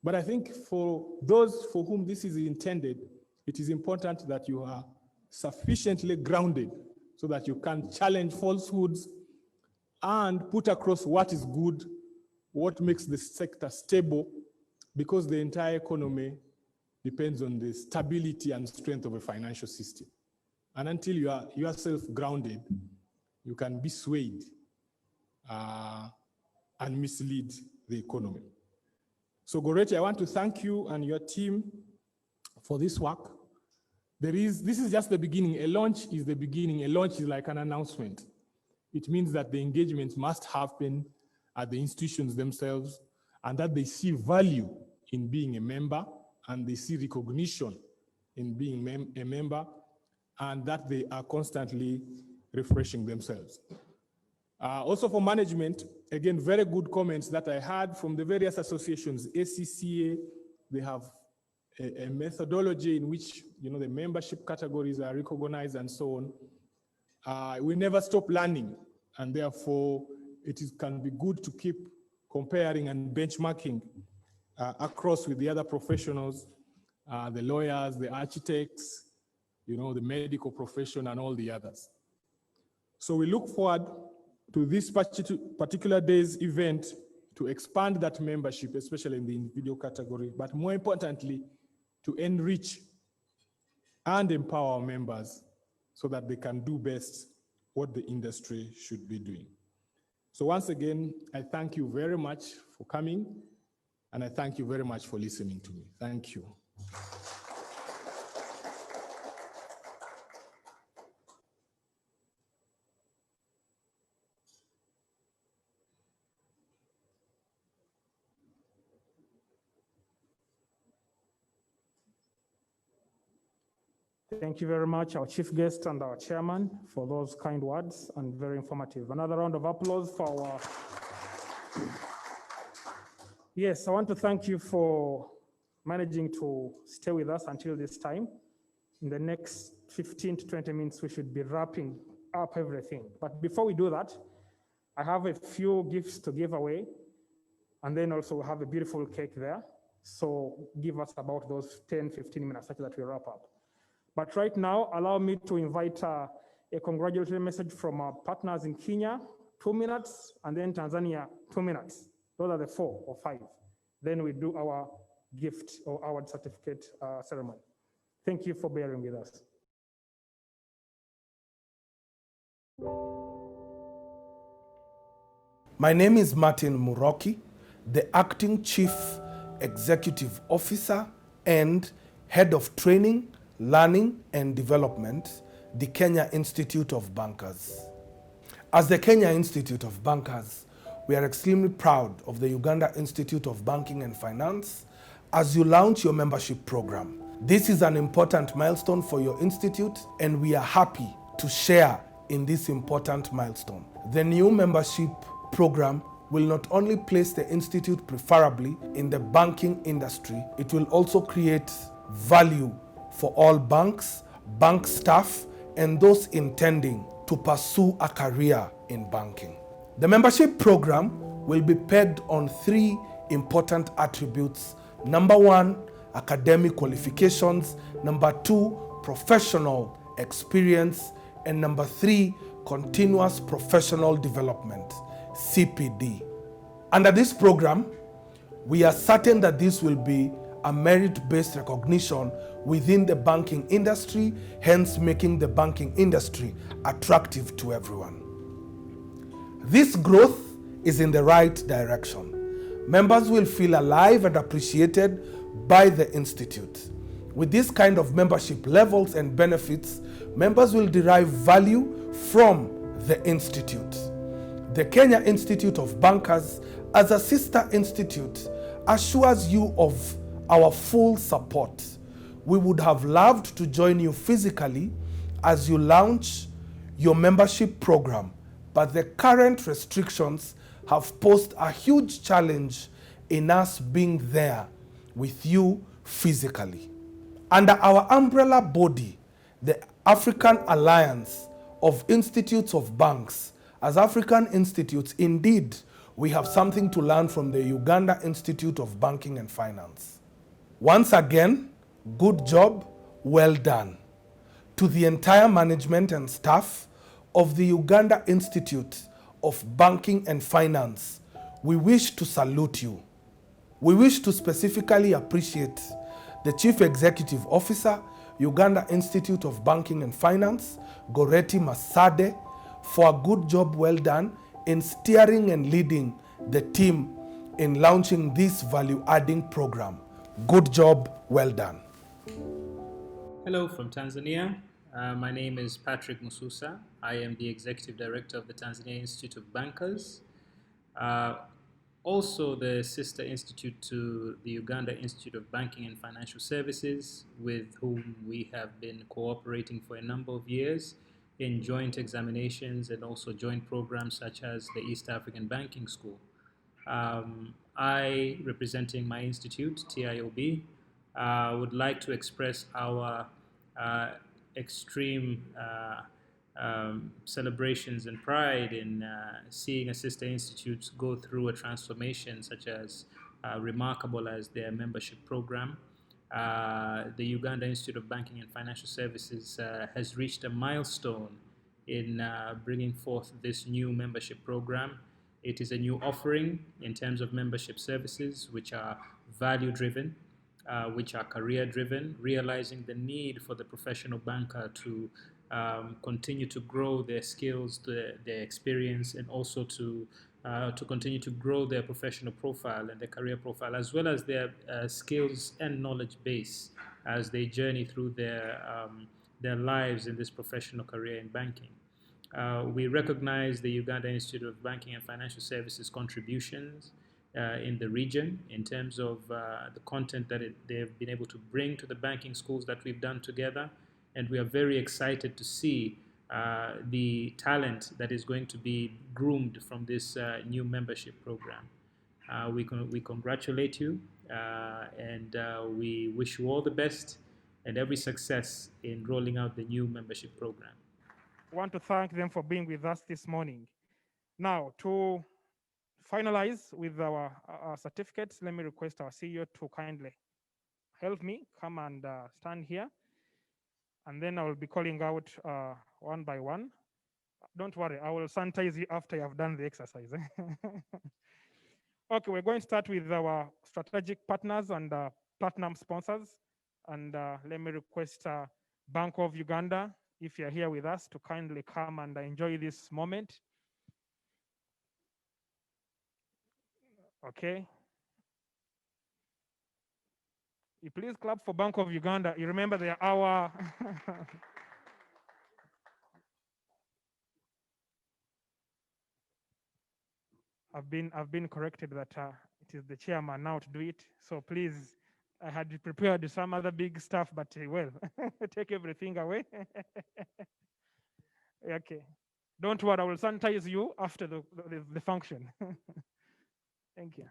But I think for those for whom this is intended, it is important that you are sufficiently grounded so that you can challenge falsehoods and put across what is good, what makes the sector stable, because the entire economy depends on the stability and strength of a financial system. And until you are yourself grounded, you can be swayed and mislead the economy. So Goretti, I want to thank you and your team for this work. This is just the beginning. A launch is the beginning. A launch is like an announcement. It means that the engagement must happen at the institutions themselves, and that they see value in being a member, and they see recognition in being a member, and that they are constantly refreshing themselves. Also for management, again, very good comments that I had from the various associations. ACCA, they have a methodology in which, you know, the membership categories are recognized and so on. We never stop learning, and therefore can be good to keep comparing and benchmarking across with the other professionals, the lawyers, the architects, you know, the medical profession and all the others. So we look forward to this particular day's event to expand that membership, especially in the individual category, but more importantly, to enrich and empower our members so that they can do best what the industry should be doing. So once again, I thank you very much for coming, and I thank you very much for listening to me. Thank you. Thank you very much, our chief guest and our chairman, for those kind words and very informative. Another round of applause for our... Yes, I want to thank you for managing to stay with us until this time. In the next 15 to 20 minutes, we should be wrapping up everything. But before we do that, I have a few gifts to give away, and then also we have a beautiful cake there. So give us about those 10, 15 minutes such that we wrap up. But right now, allow me to invite a congratulatory message from our partners in Kenya, 2 minutes, and then Tanzania, 2 minutes. Those are the 4 or 5. Then we do our gift or award certificate ceremony. Thank you for bearing with us. My name is Martin Muroki, the Acting Chief Executive Officer and Head of Training, Learning and Development, the Kenya Institute of Bankers. As the Kenya Institute of Bankers, we are extremely proud of the Uganda Institute of Banking and Finance as you launch your membership program. This is an important milestone for your institute, and we are happy to share in this important milestone. The new membership program will not only place the institute preferably in the banking industry, it will also create value for all banks, bank staff, and those intending to pursue a career in banking. The membership program will be pegged on 3 important attributes. Number 1, academic qualifications. Number 2, professional experience. And number 3, continuous professional development, CPD. Under this program, we are certain that this will be a merit-based recognition within the banking industry, hence making the banking industry attractive to everyone. This growth is in the right direction. Members will feel alive and appreciated by the Institute. With this kind of membership levels and benefits, members will derive value from the Institute. The Kenya Institute of Bankers, as a sister institute, assures you of our full support. We would have loved to join you physically as you launch your membership program, but the current restrictions have posed a huge challenge in us being there with you physically. Under our umbrella body, the African Alliance of Institutes of Banks, as African institutes, indeed, we have something to learn from the Uganda Institute of Banking and Finance. Once again, good job, well done. To the entire management and staff of the Uganda Institute of Banking and Finance, we wish to salute you. We wish to specifically appreciate the Chief Executive Officer, Uganda Institute of Banking and Finance, Goreti Masade, for a good job well done in steering and leading the team in launching this value-adding program. Good job well done. Hello from Tanzania. My name is Patrick Mususa. I am the Executive Director of the Tanzania Institute of Bankers, also the sister institute to the Uganda Institute of Banking and Financial Services, with whom we have been cooperating for a number of years in joint examinations and also joint programs such as the East African Banking School. I, representing my institute, TIOB, would like to express our extreme celebrations and pride in seeing a sister institute go through a transformation such as remarkable as their membership program. The Uganda Institute of Banking and Financial Services has reached a milestone in bringing forth this new membership program. It is a new offering in terms of membership services, which are value-driven, which are career-driven, realizing the need for the professional banker to continue to grow their skills, their experience, and also to to continue to grow their professional profile and their career profile, as well as their skills and knowledge base as they journey through their lives in this professional career in banking. We recognize the Uganda Institute of Banking and Financial Services contributions in the region in terms of the content that they've been able to bring to the banking schools that we've done together. And we are very excited to see the talent that is going to be groomed from this new membership program. We congratulate you and we wish you all the best and every success in rolling out the new membership program. I want to thank them for being with us this morning. Now, to finalize with our certificates, let me request our CEO to kindly help me come and stand here. And then I will be calling out one by one. Don't worry, I will sanitize you after you have done the exercise. Okay, we're going to start with our strategic partners and platinum sponsors. And let me request Bank of Uganda, if you're here with us, to kindly come and enjoy this moment. Okay. You please clap for Bank of Uganda. You remember they are our I've been corrected that it is the chairman now to do it. So please, I had prepared some other big stuff, but well, take everything away. Okay. Don't worry, I will sanitize you after the function. Thank you.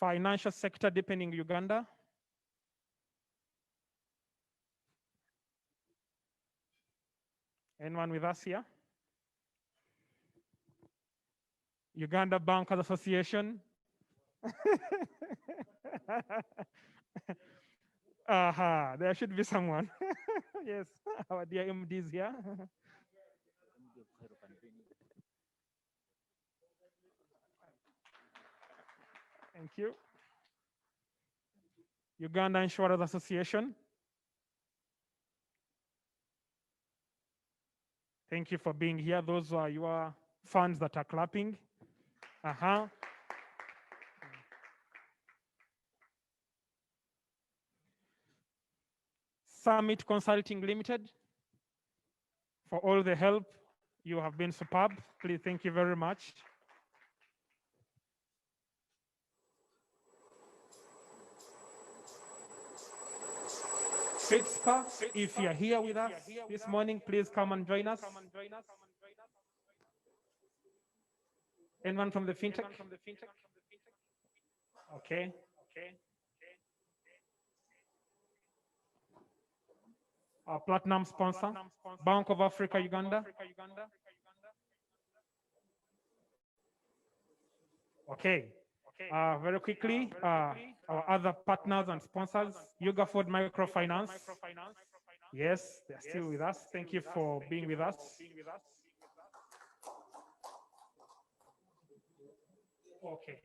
Financial sector deepening Uganda. Anyone with us here? Uganda Bankers Association. Aha, there should be someone. Yes, our dear MD is here. Thank you. Uganda Insurers Association. Thank you for being here. Those are your fans that are clapping. Summit Consulting Limited, for all the help. You have been superb. Please, thank you very much. FITSPA, if you're here with us this morning, please come and join us. Anyone from the FinTech? Okay. Our platinum sponsor, Bank of Africa, Uganda. Okay. Very quickly, our other partners and sponsors, Ugaford Microfinance. Yes, they're still with us. Thank you for being with us. Okay.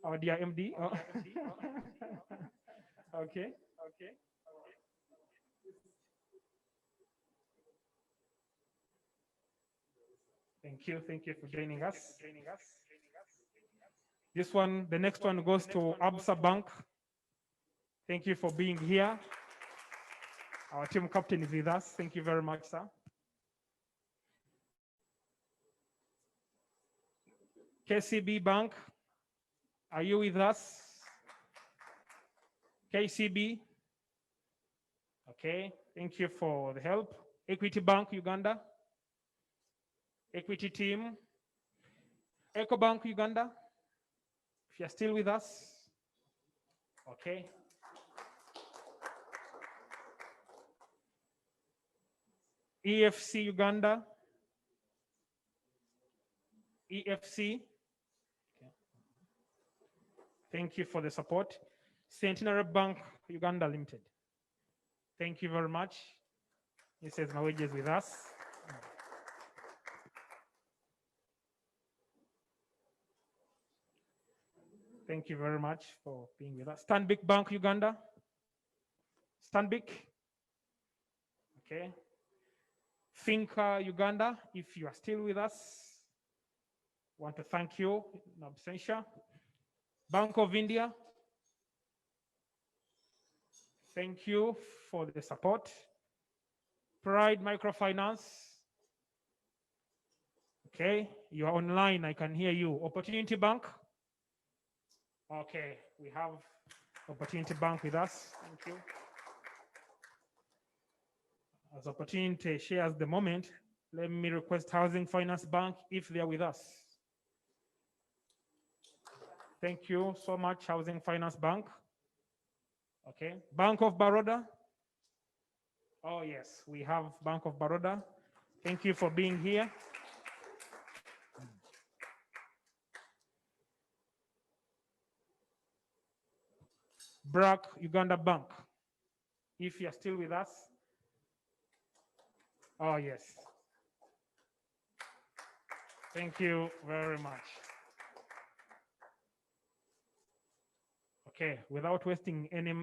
Our dear MD. Oh. Okay. Thank you for joining us. This one, the next one goes to Absa Bank. Thank you for being here. Our team captain is with us. Thank you very much, sir. KCB Bank, are you with us? KCB. Okay, thank you for the help. Equity Bank, Uganda. Equity team. EcoBank, Uganda. If you're still with us. Okay. EFC, Uganda. EFC. Okay. Thank you for the support. Centenary Bank, Uganda Limited. Thank you very much. Mrs. Maweje is with us. Thank you very much for being with us. Stanbic Bank, Uganda. Stanbic. Okay. Finca Uganda, if you are still with us, want to thank you in absentia. Bank of India, thank you for the support. Pride Microfinance, okay, you are online, I can hear you. Opportunity Bank, okay, we have Opportunity Bank with us, thank you. As Opportunity shares the moment, let me request Housing Finance Bank if they are with us. Thank you so much, Housing Finance Bank. Okay, Bank of Baroda. Oh yes, we have Bank of Baroda. Thank you for being here. BRAC Uganda Bank, if you're still with us. Oh yes. Thank you very much. Okay, without wasting any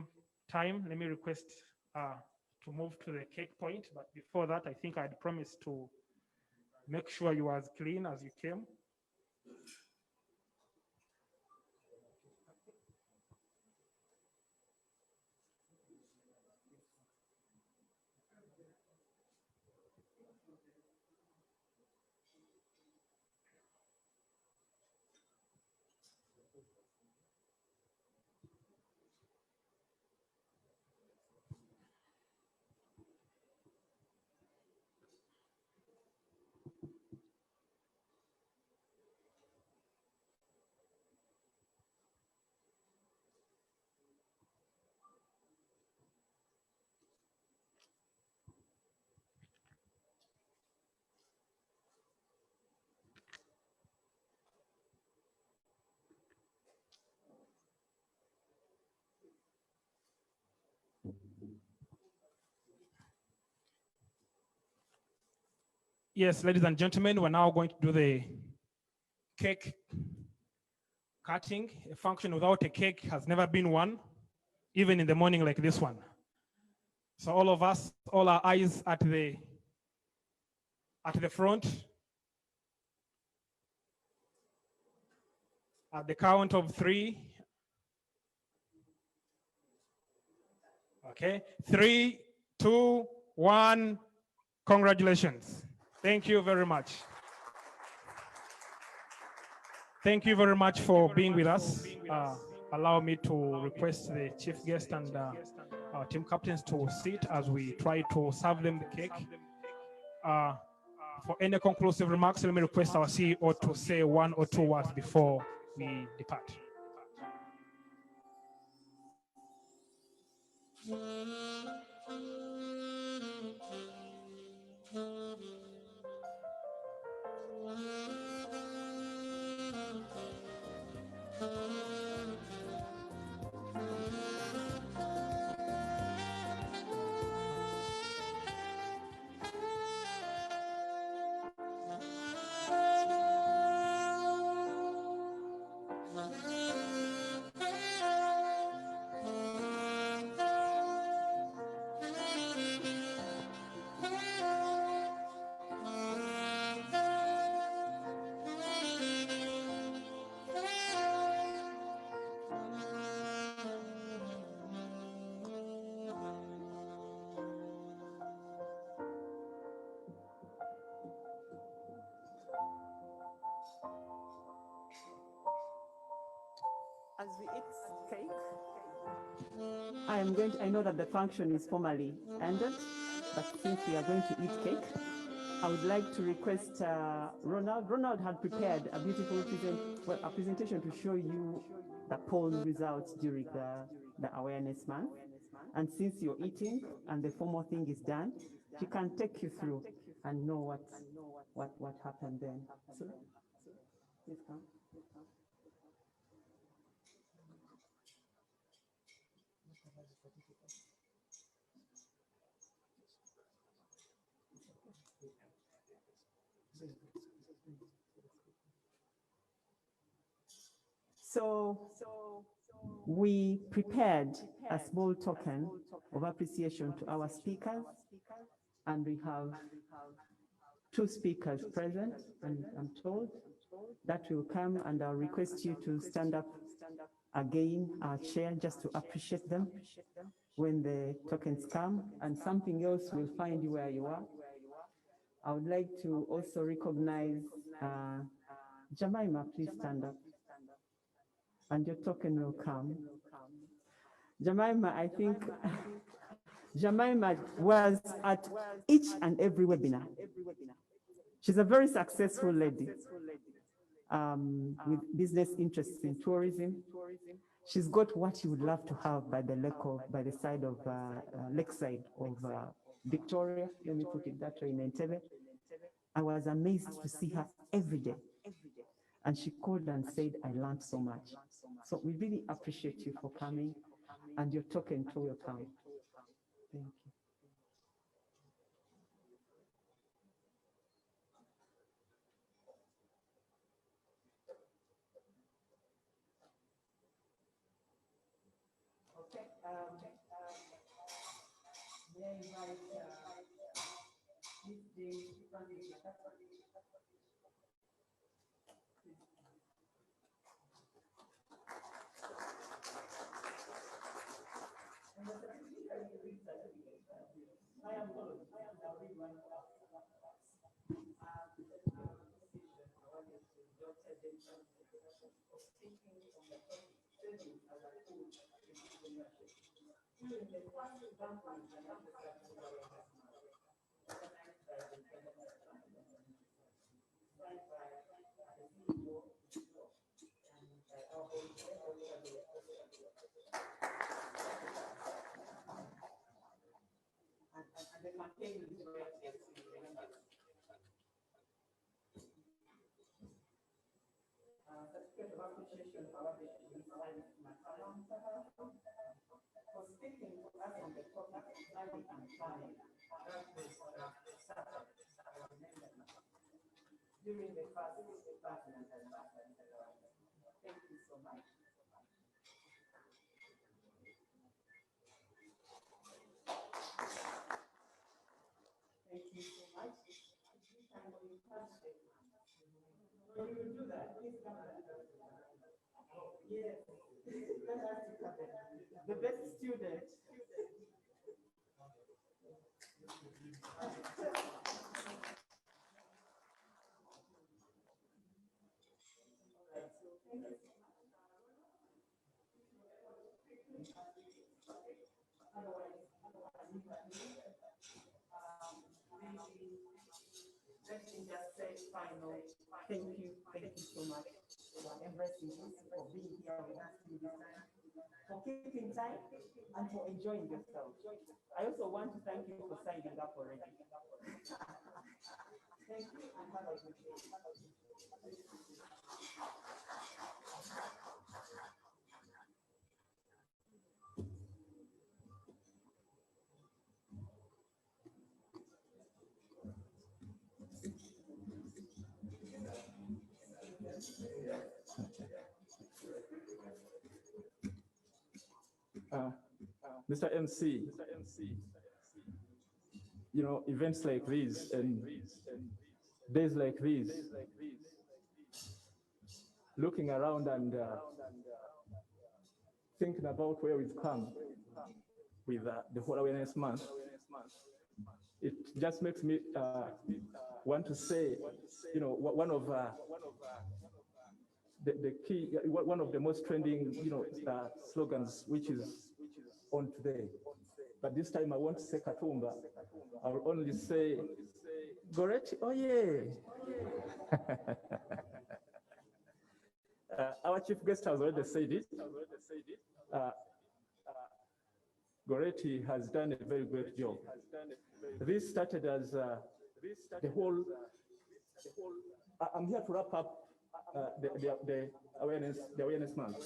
time, let me request to move to the cake point. But before that, I think I'd promised to make sure you are as clean as you came. Yes, ladies and gentlemen, we're now going to do the cake cutting. A function without a cake has never been one, even in the morning like this one. So all of us, all our eyes at the front. At the count of 3. Okay, 3, 2, 1. Congratulations. Thank you very much. Thank you very much for being with us. Allow me to request the chief guest and our team captains to sit as we try to serve them the cake. For any conclusive remarks, let me request our CEO to say 1 or 2 words before we depart. As we eat cake, I know that the function is formally ended, but since we are going to eat cake, I would like to request Ronald. Ronald had prepared a beautiful presentation to show you the poll results during the awareness month. And since you're eating and the formal thing is done, she can take you through and know what happened then. So, please come. So we prepared a small token of appreciation to our speakers, and we have 2 speakers present, and I'm told that will come, and I'll request you to stand up again, our chair, just to appreciate them when the tokens come, and something else will find you where you are. I would like to also recognize Jemima, please stand up, and your token will come. Jemima, I think Jemima was at each and every webinar. She's a very successful lady with business interests in tourism. She's got what you would love to have by the side of lakeside of Victoria. Let me put it that way, in Entebbe. I was amazed to see her every day. And she called and said, I learned so much. So we really appreciate you for coming, and your token too will come. Thank you. During the first department. Thank you so much. Thank you so much. When you do that, please come back. Yes, the best student. Thank you so much for embracing this, for being here with us in this time, for keeping time, and for enjoying yourself. I also want to thank you for signing up already. Thank you, and have a good day. Mr. MC, you know, events like these and days like these, looking around and thinking about where we've come with the whole awareness month, it just makes me want to say, you know, one of the key, one of the most trending, you know, slogans, which is on today. But this time I won't say Katumba. I will only say Goretti, oh yeah. Our chief guest has already said it. Goretti has done a very great job. This started as the whole, I'm here to wrap up the awareness month.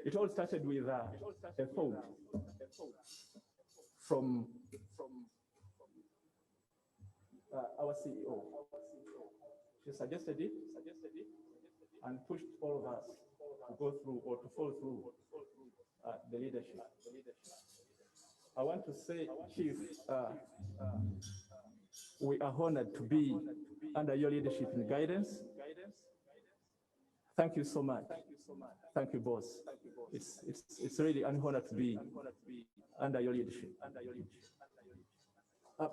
It all started with a thought from our CEO. She suggested it and pushed all of us to go through or to follow through the leadership. I want to say, Chief, we are honored to be under your leadership and guidance. Thank you so much. Thank you, boss. It's really an honor to be under your leadership.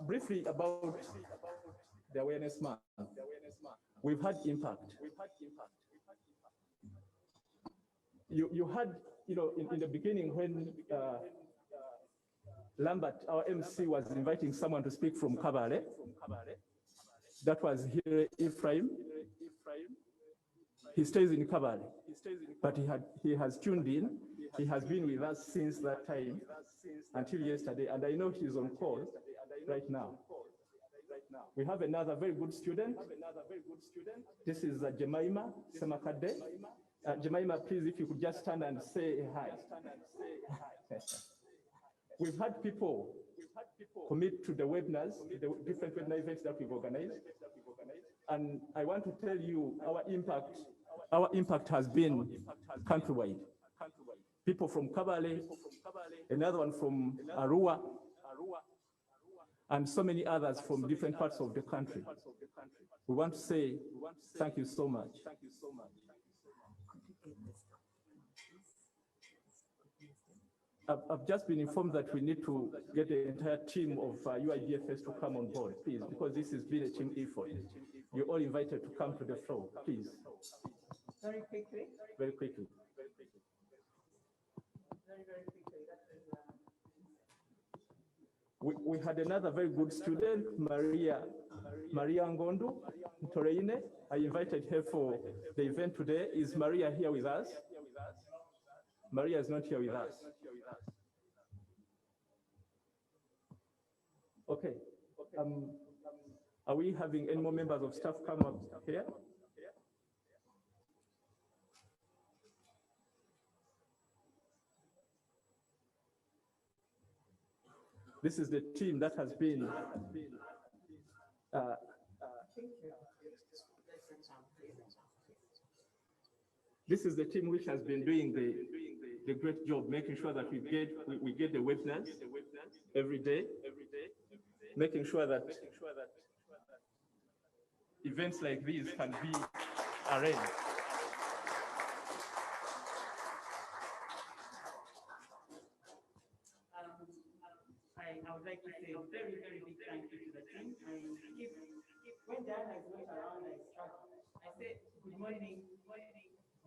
Briefly about the Awareness Month. We've had impact. You had, in the beginning when Lambert, our MC, was inviting someone to speak from Kabale. That was here, Ephraim. He stays in Kabale, but he has tuned in. He has been with us since that time until yesterday, and I know he's on call right now. We have another very good student. This is Jemima Semakade. Jemima, please, if you could just stand and say hi. We've had people commit to the webinars, the different webinar events that we've organized. And I want to tell you our impact has been countrywide. People from Kabale, another one from Arua, and so many others from different parts of the country. We want to say thank you so much. I've just been informed that we need to get the entire team of UIDFS to come on board, please, because this has been a team effort. You're all invited to come to the floor, please. Very quickly. Very quickly. We had another very good student, Maria Ngondu Toreine. I invited her for the event today. Is Maria here with us? Maria is not here with us. Okay. Are we having any more members of staff come up here? This is the team that has been this is the team which has been doing the great job, making sure that we get the webinars every day, making sure that events like these can be arranged. I would like to say a very, very big thank you to the team. When Diana is not around, I struggle. I say, good morning,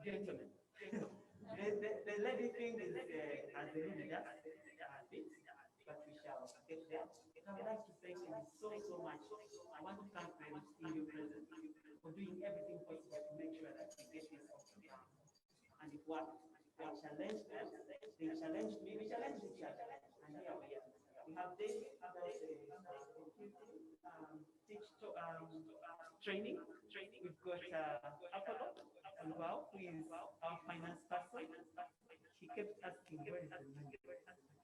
gentlemen. The lady thing is as a little bit, but we shall get there. I would like to thank you so much. I want to thank them in your presence for doing everything possible to make sure that we get this off the ground. And it worked. I challenged them, they challenged me, we challenged each other, and here we are. We have David training. We've got Apollo as well, who is our finance person. He kept asking, where is the money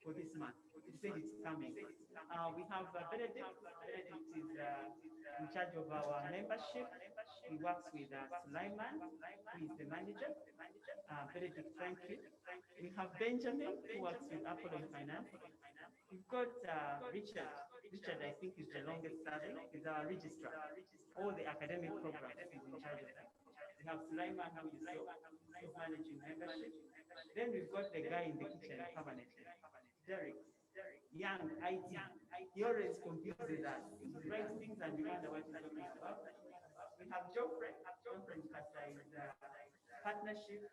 for this month? He said it's coming. We have Benedict. Benedict is in charge of our membership. He works with Sulaiman, who is the manager. Benedict, thank you. We have Benjamin, who works with Apollo in finance. We've got Richard. Richard, I think, is the longest serving, is our registrar. All the academic programs is in charge of that. We have Sulaiman, who is managing membership. Then we've got the guy in the kitchen, cabinet, Derek, young IT. He always confuses us. He writes things and we wonder what he's talking about. We have Geoffrey. Geoffrey Nkasa is partnership,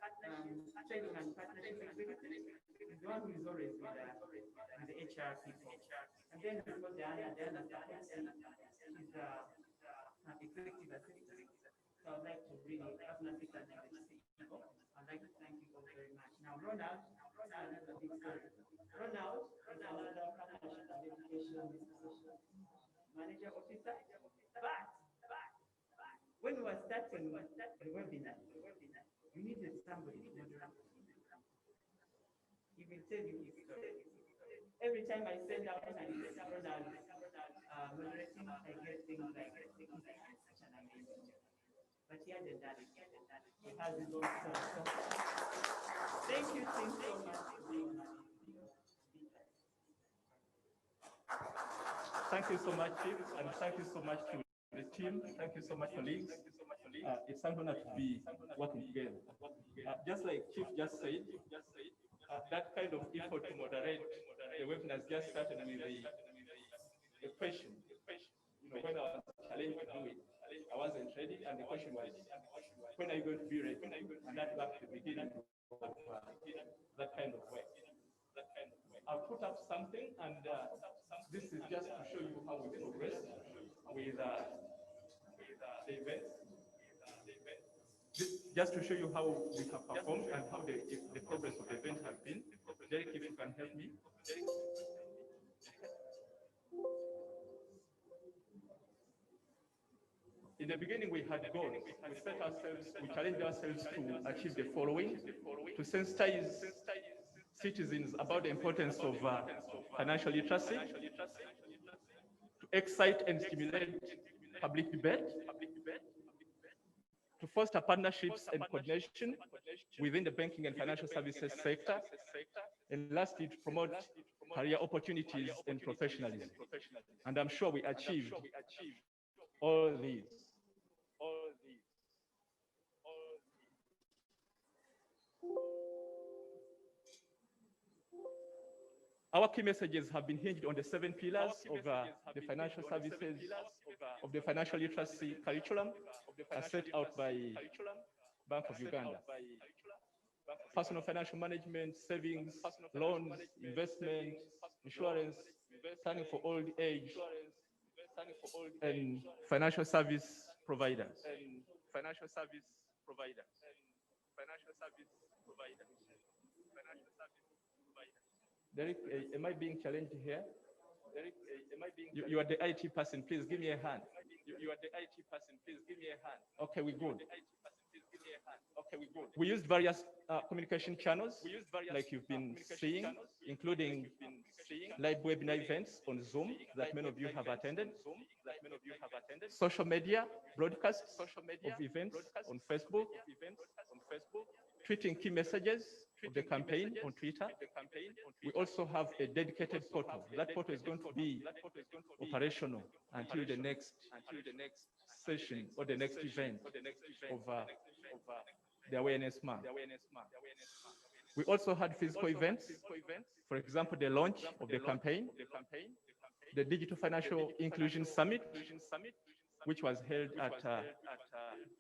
training and partnership executive. He's the one who is always with the HR people. And then we've got Diana. Diana is she's executive assistant. So I'd like to really have an assistant and the CEO. I'd like to thank you all very much. Now, Ronald, another big story. Ronald is another partnership and education manager officer. But when we were starting the webinar, we needed somebody to moderate. He will tell you his story. Every time I send out and it's Ronald moderating, I get things like such an amazing job. But he hasn't done it. He has his own story. Thank you so much for being here. Thank you so much, Chief, and thank you so much to the team. Thank you so much, colleagues. It's an honor to be working together. Just like Chief just said, that kind of effort to moderate the webinar just started with a question. You know, when I was challenged to do it, I wasn't ready, and the question was, when are you going to be ready? And that was the beginning of that kind of work. I've put up something, and this is just to show you how we progress with the events. Just to show you how we have performed and how the progress of the event has been. Derek, if you can help me. In the beginning, we had goals. We set ourselves, we challenged ourselves to achieve the following: to sensitize citizens about the importance of financial literacy, to excite and stimulate public debate, to foster partnerships and coordination within the banking and financial services sector, and lastly, to promote career opportunities and professionalism. And I'm sure we achieved all these. Our key messages have been hinged on the 7 pillars of the financial services, of the financial literacy curriculum as set out by Bank of Uganda. Personal financial management, savings, loans, investment, insurance, planning for old age, and financial service providers. Derek, am I being challenged here? Derek, you are the IT person. Please give me a hand. You are the IT person. Please give me a hand. Okay, we're good. We used various communication channels, like you've been seeing, including live webinar events on Zoom that many of you have attended, social media broadcasts of events on Facebook, tweeting key messages of the campaign on Twitter. We also have a dedicated portal. That portal is going to be operational until the next session or the next event of the Awareness Month. We also had physical events. For example, the launch of the campaign, the Digital Financial Inclusion Summit, which was held at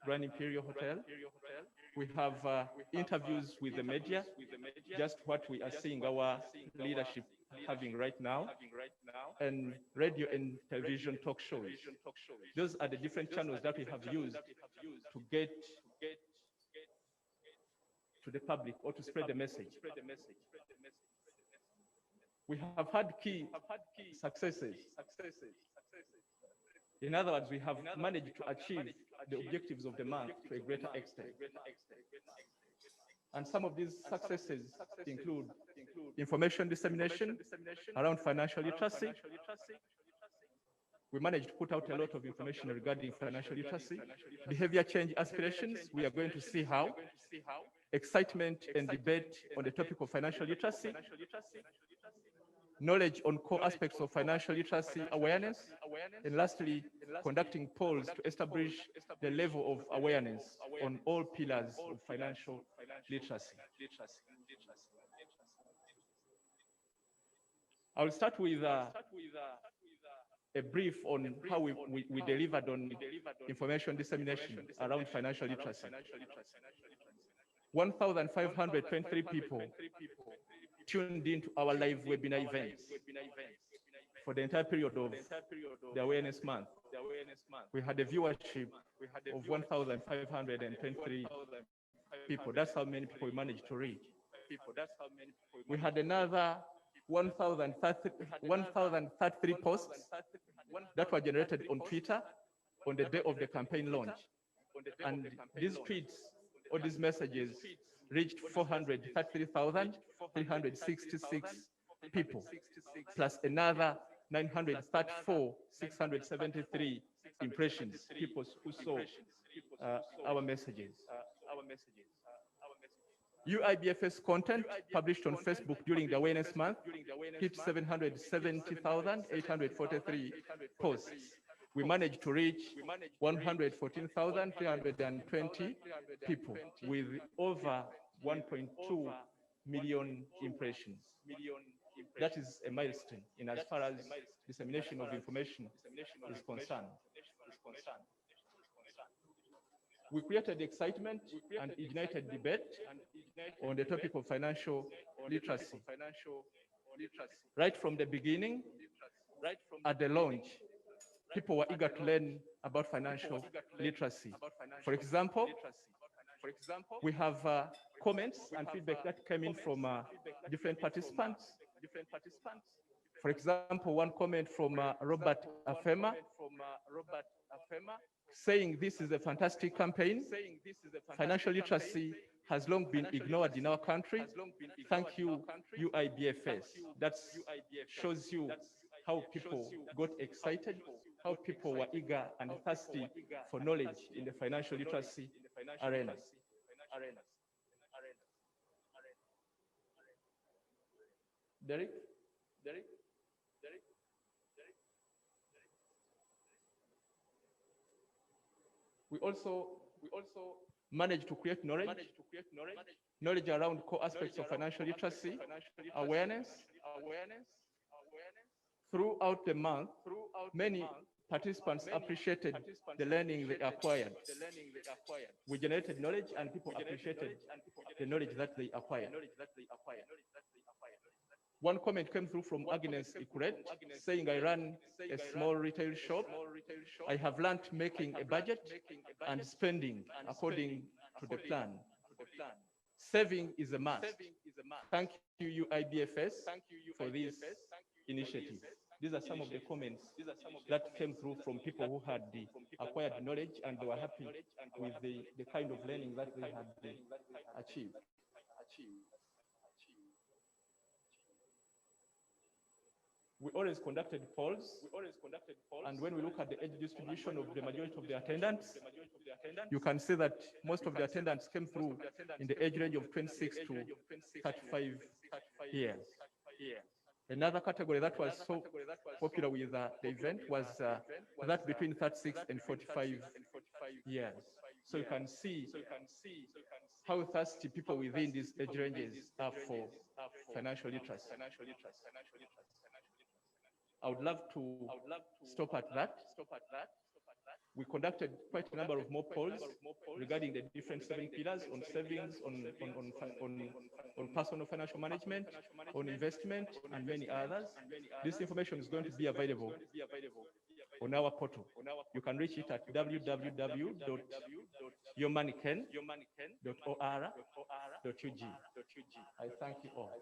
Grand Imperial Hotel. We have interviews with the media, just what we are seeing our leadership having right now, and radio and television talk shows. Those are the different channels that we have used to get to the public or to spread the message. We have had key successes. In other words, we have managed to achieve the objectives of the month to a greater extent. And some of these successes include information dissemination around financial literacy. We managed to put out a lot of information regarding financial literacy. Behavior change aspirations, we are going to see how. Excitement and debate on the topic of financial literacy. Knowledge on core aspects of financial literacy awareness. And lastly, conducting polls to establish the level of awareness on all pillars of financial literacy. I will start with a brief on how we delivered on information dissemination around financial literacy. 1,523 people tuned into our live webinar events for the entire period of the Awareness Month. We had a viewership of 1,523 people. That's how many people we managed to reach. We had another 1,033 posts that were generated on Twitter on the day of the campaign launch. And these tweets or these messages reached 433,366 people, plus another 934,673 impressions, people who saw our messages. UIBFS content published on Facebook during the Awareness Month hit 770,843 posts. We managed to reach 114,320 people with over 1.2 million impressions. That is a milestone in as far as dissemination of information is concerned. We created excitement and ignited debate on the topic of financial literacy. Right from the beginning, at the launch, people were eager to learn about financial literacy. For example, we have comments and feedback that came in from different participants. For example, one comment from Robert Afema, saying this is a fantastic campaign. Financial literacy has long been ignored in our country. Thank you, UIBFS. That shows you how people got excited, how people were eager and thirsty for knowledge in the financial literacy arena. Derek? We also managed to create knowledge around core aspects of financial literacy, awareness. Throughout the month, many participants appreciated the learning they acquired. We generated knowledge and people appreciated the knowledge that they acquired. One comment came through from Agnes Ikuret saying, I run a small retail shop. I have learned making a budget and spending according to the plan. Saving is a must. Thank you, UIBFS, for this initiative. These are some of the comments that came through from people who had the acquired knowledge and they were happy with the kind of learning that they had achieved. We always conducted polls, and when we look at the age distribution of the majority of the attendants, you can see that most of the attendants came through in the age range of 26 to 35 years. Another category that was so popular with the event was that between 36 and 45 years. So you can see how thirsty people within these age ranges are for financial literacy. I would love to stop at that. We conducted quite a number of more polls regarding the different 7 pillars on savings, on personal financial management, on investment, and many others. This information is going to be available on our portal. You can reach it at www.yourmoneyken.or.ug. I thank you all.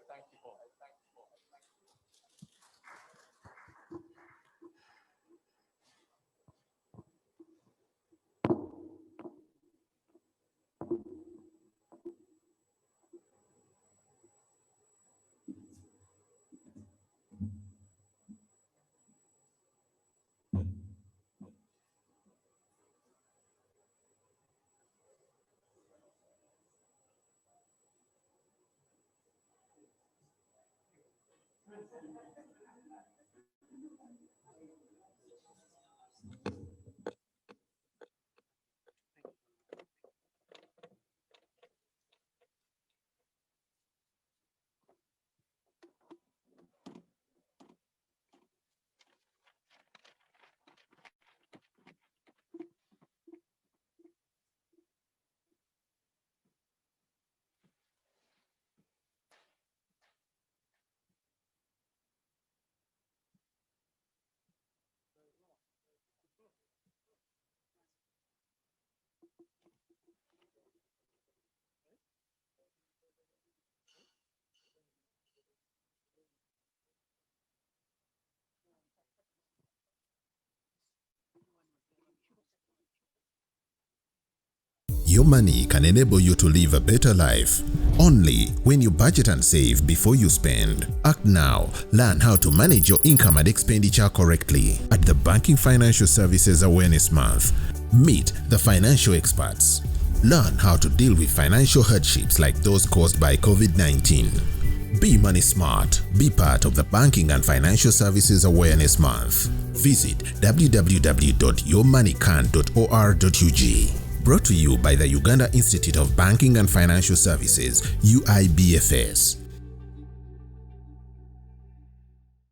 Your money can enable you to live a better life only when you budget and save before you spend. Act now. Learn how to manage your income and expenditure correctly at the Banking Financial Services Awareness Month. Meet the financial experts. Learn how to deal with financial hardships like those caused by COVID-19. Be money smart. Be part of the Banking and Financial Services Awareness Month. Visit www.yourmoneycan.or.ug. Brought to you by the Uganda Institute of Banking and Financial Services, UIBFS.